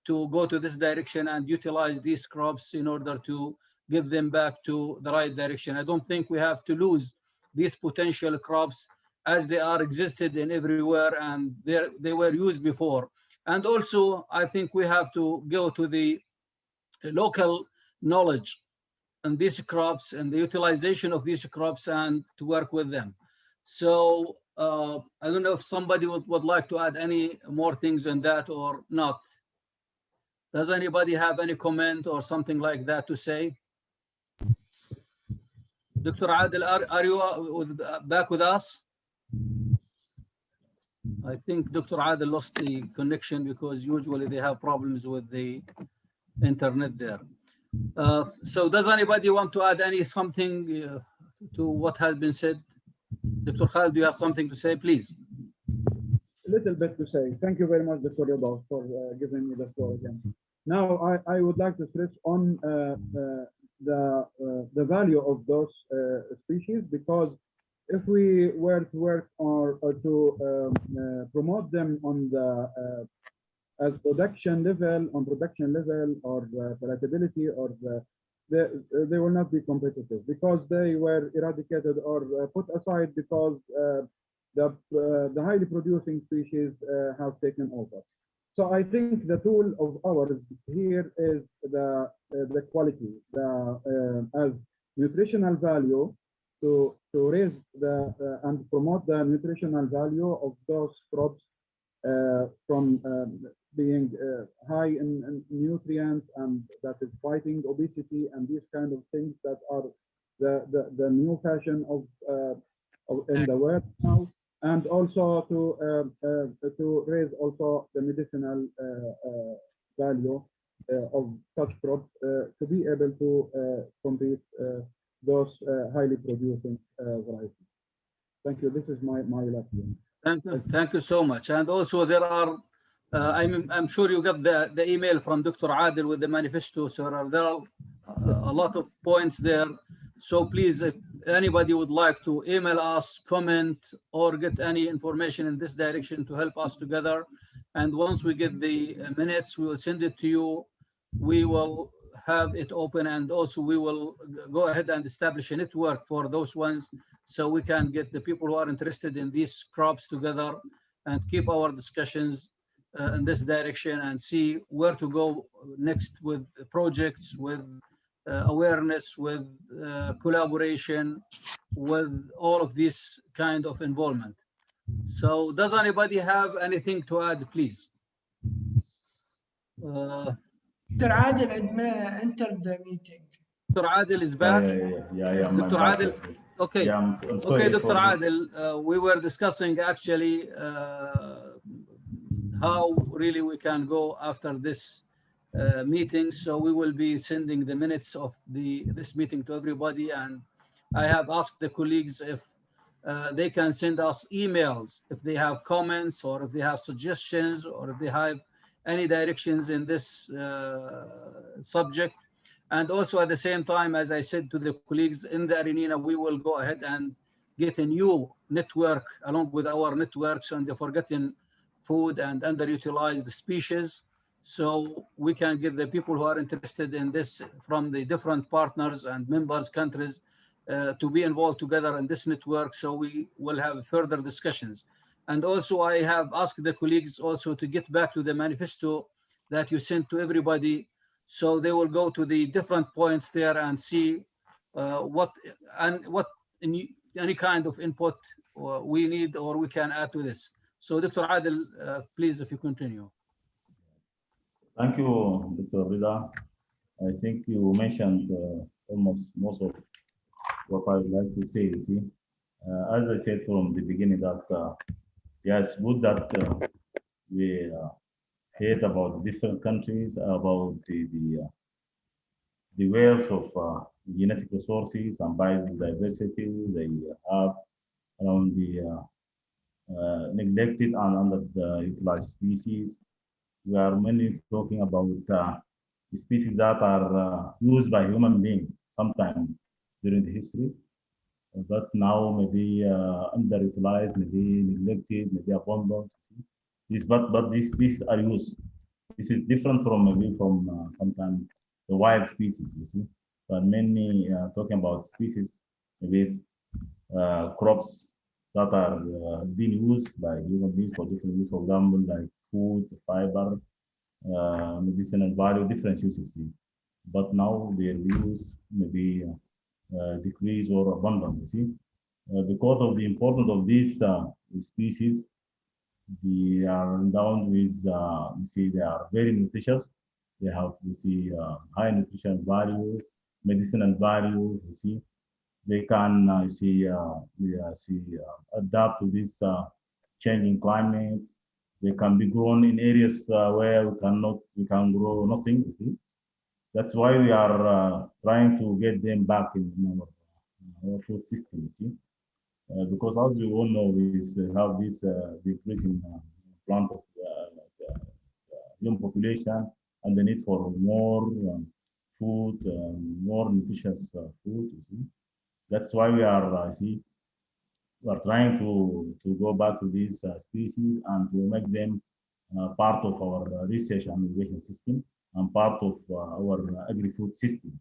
to go to this direction and utilize these crops in order to get them back to the right direction. I don't think we have to lose these potential crops as they are existed in everywhere and they were used before. And also, I think we have to go to the local knowledge on these crops and the utilization of these crops and to work with them. So I don't know if somebody would like to add any more things on that or not. Does anybody have any comment or something like that to say? Dr. Adel, are you back with us? I think Dr. Adel lost the connection because usually they have problems with the internet there. So does anybody want to add something to what has been said? Dr. Khalid, do you have something to say, please? A little bit to say. Thank you very much, Dr. Rida, for giving me the floor again. Now, I would like to stress on the value of those species, because if we were to work or to promote them on the as production level, or palatability, or they will not be competitive because they were eradicated or put aside because the highly producing species have taken over. So I think the tool of ours here is the quality, as nutritional value, to raise and promote the nutritional value of those crops from being high in nutrients, and that is fighting obesity and these kind of things that are the new fashion of in the world now, and also to raise also the medicinal value of such crops to be able to compete those highly producing varieties. Thank you. This is my last one. Thank you so much. And also there are, I'm sure you got the email from Dr. Adil with the manifesto, so there are a lot of points there. So please, if anybody would like to email us, comment, or get any information in this direction to help us together. And once we get the minutes, we will send it to you. We will have it open, and also we will go ahead and establish a network for those ones, so we can get the people who are interested in these crops together and keep our discussions in this direction and see where to go next with projects, with awareness, with collaboration, with all of this kind of involvement. So does anybody have anything to add, please? Dr. Adil had entered the meeting. Dr. Adil is back. Yeah. Dr. Adil, okay. Yeah, I'm Okay, sorry Dr. Adil, we were discussing actually how really we can go after this meeting. So we will be sending the minutes of this meeting to everybody, and I have asked the colleagues if they can send us emails if they have comments, or if they have suggestions, or if they have any directions in this subject. And also at the same time, as I said to the colleagues in the AARINENA, we will go ahead and get a new network along with our networks on the forgotten food and underutilized species. So we can get the people who are interested in this from the different partners and members countries to be involved together in this network. So we will have further discussions. And also I have asked the colleagues also to get back to the manifesto that you sent to everybody. So they will go to the different points there and see what any kind of input we need or we can add to this. So Dr. Adil, please, if you continue. Thank you, Dr. Rida. I think you mentioned almost most of what I would like to say. You see, as I said from the beginning, that yes, good that we heard about different countries, about the wealth of genetic resources and biodiversity they have around the neglected and underutilized species. We are mainly talking about species that are used by human beings sometime during the history, but now maybe underutilized, maybe neglected, maybe abandoned. But these species are used. This is different from maybe from sometimes the wild species. You see, but mainly talking about species, maybe crops that are being used by human beings for different use. For example, like food, fiber, medicinal value, different uses. But now their use maybe decrease or abundant. You see, because of the importance of these species, they are endowed with. You see, they are very nutritious. They have, you see, high nutritional value, medicinal value. You see, they can adapt to this changing climate. They can be grown in areas where we can grow nothing. You see? That's why we are trying to get them back in our food system. You see, because as we all know, we have this decreasing plant of human population and the need for more food, more nutritious food. You see, that's why we are we are trying to go back to these species and to make them part of our research and innovation system and part of our agri-food system.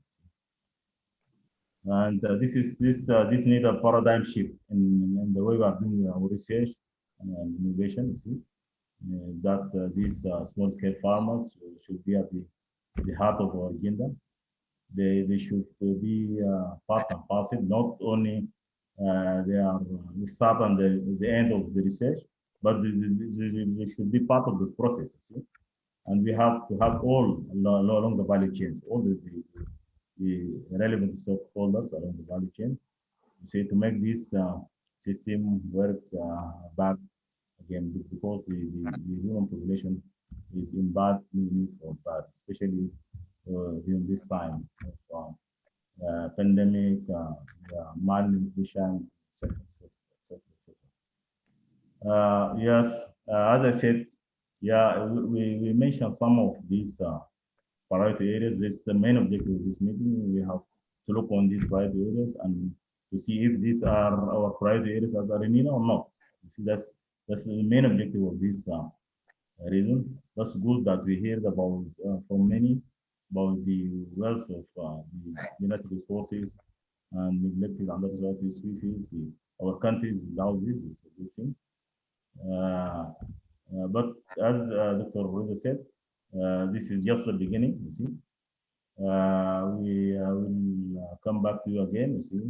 And this need a paradigm shift in the way we are doing our research and innovation. You see, that these small-scale farmers should be at the heart of our agenda. They should be part and parcel, not only they are the start and the end of the research, but they should be part of the process. See? And we have to have all along the value chains, all the relevant stakeholders along the value chain, to make this system work back again, because the human population is in bad need for that, especially during this time of pandemic, malnutrition, etc. Yes, as I said, yeah, we mentioned some of these priority areas. This is the main objective of this meeting. We have to look on these priority areas and to see if these are our priority areas as AARINENA or not. You see, that's the main objective of this reason. That's good that we heard about from many about the wealth of the genetic resources and neglected underdeveloped species. Our countries allow this is a good thing. But as Dr. Reza said, this is just the beginning. You see, we will come back to you again. You see,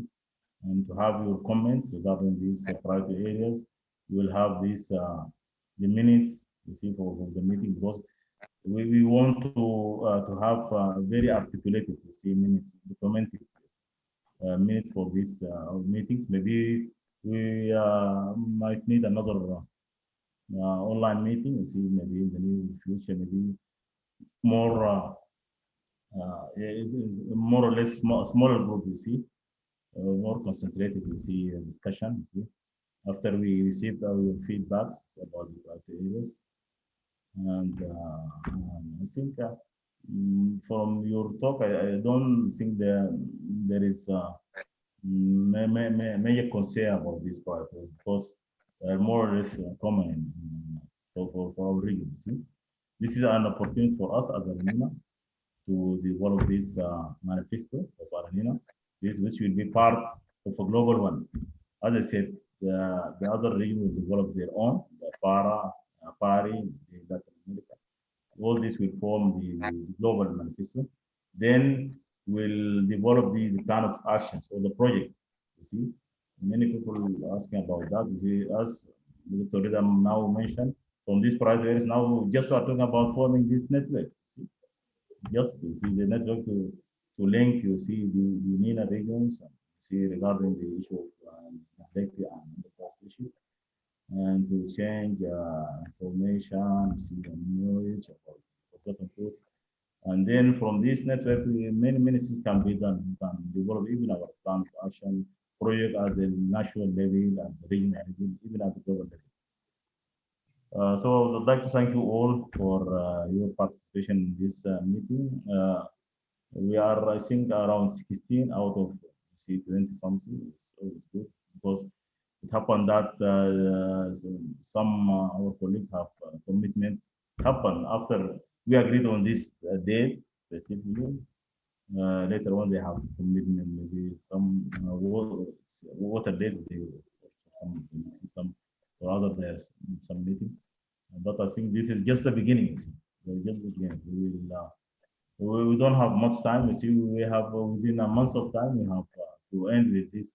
and to have your comments regarding these priority areas. We will have this the minutes. You see, for the meeting, because we want to have very articulated, you see, minutes, documented minutes for these meetings. Maybe we might need another online meeting. You see, maybe in the near future, maybe more more or less smaller group. You see, more concentrated. You see, discussion. You see, after we received our feedbacks about the areas. And I think from your talk, I don't think there is major concern about this part, because they're more or less common for our region. See? This is an opportunity for us as AARINENA to develop this manifesto of AARINENA, which will be part of a global one. As I said, the other region will develop their own, the APARI, the Latin America. All this will form the global manifesto. Then we'll develop the plan of actions or the project. You see, many people are asking about that. As Dr. Reda now mentioned, from these priority areas, now just are talking about forming this network. See? Just you see the network to link, you see, the MENA regions, see, regarding the issue of neglected and underdeveloped species, and to change information, see the knowledge about forgotten foods. And then from this network, many things can be done. We can develop even our plan of action project at the national level, at the regional level, even at the global level. So I'd like to thank you all for your participation in this meeting. We are, I think, around 16 out of 20 something. It's always good, because it happened that some our colleagues have commitment happen after we agreed on this date specifically. Later on, they have commitment, maybe some water date, some or other there's some meeting. But I think this is just the beginning. Just the beginning. We don't have much time. You see, we have within a month of time, we have to end with this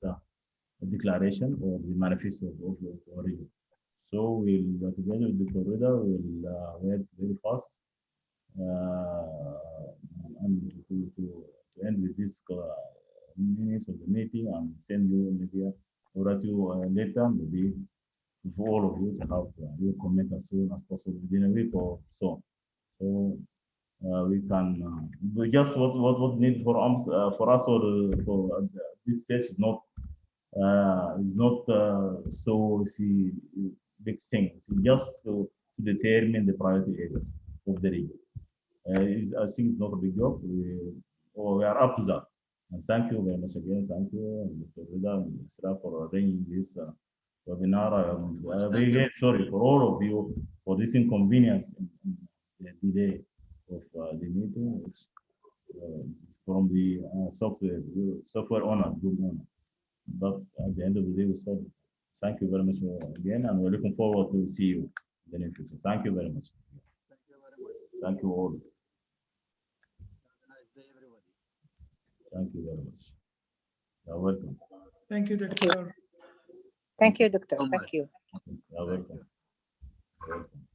declaration or the manifesto of the region. So we'll together with Dr. Reda, we'll work very fast and to end with this minutes of the meeting and send you maybe or write you later, maybe for all of you to have your comment as soon as possible within a week or so. So we can just what needed for us for this stage is not so see big thing. It's just to determine the priority areas of the region. I think it's not a big job. we are up to that. And thank you very much again. Thank you, Mr. Rida and Isra, for arranging this webinar. I'm very sorry for all of you for this inconvenience in the delay of the meeting. It's, from the software owner, group owner. But at the end of the day, we said thank you very much again, and we're looking forward to see you in the near future. Thank you very much. Thank you all. Thank you very much. You're welcome. Thank you, Dr. Thank you, Doctor. Thank you. You're welcome. You're welcome.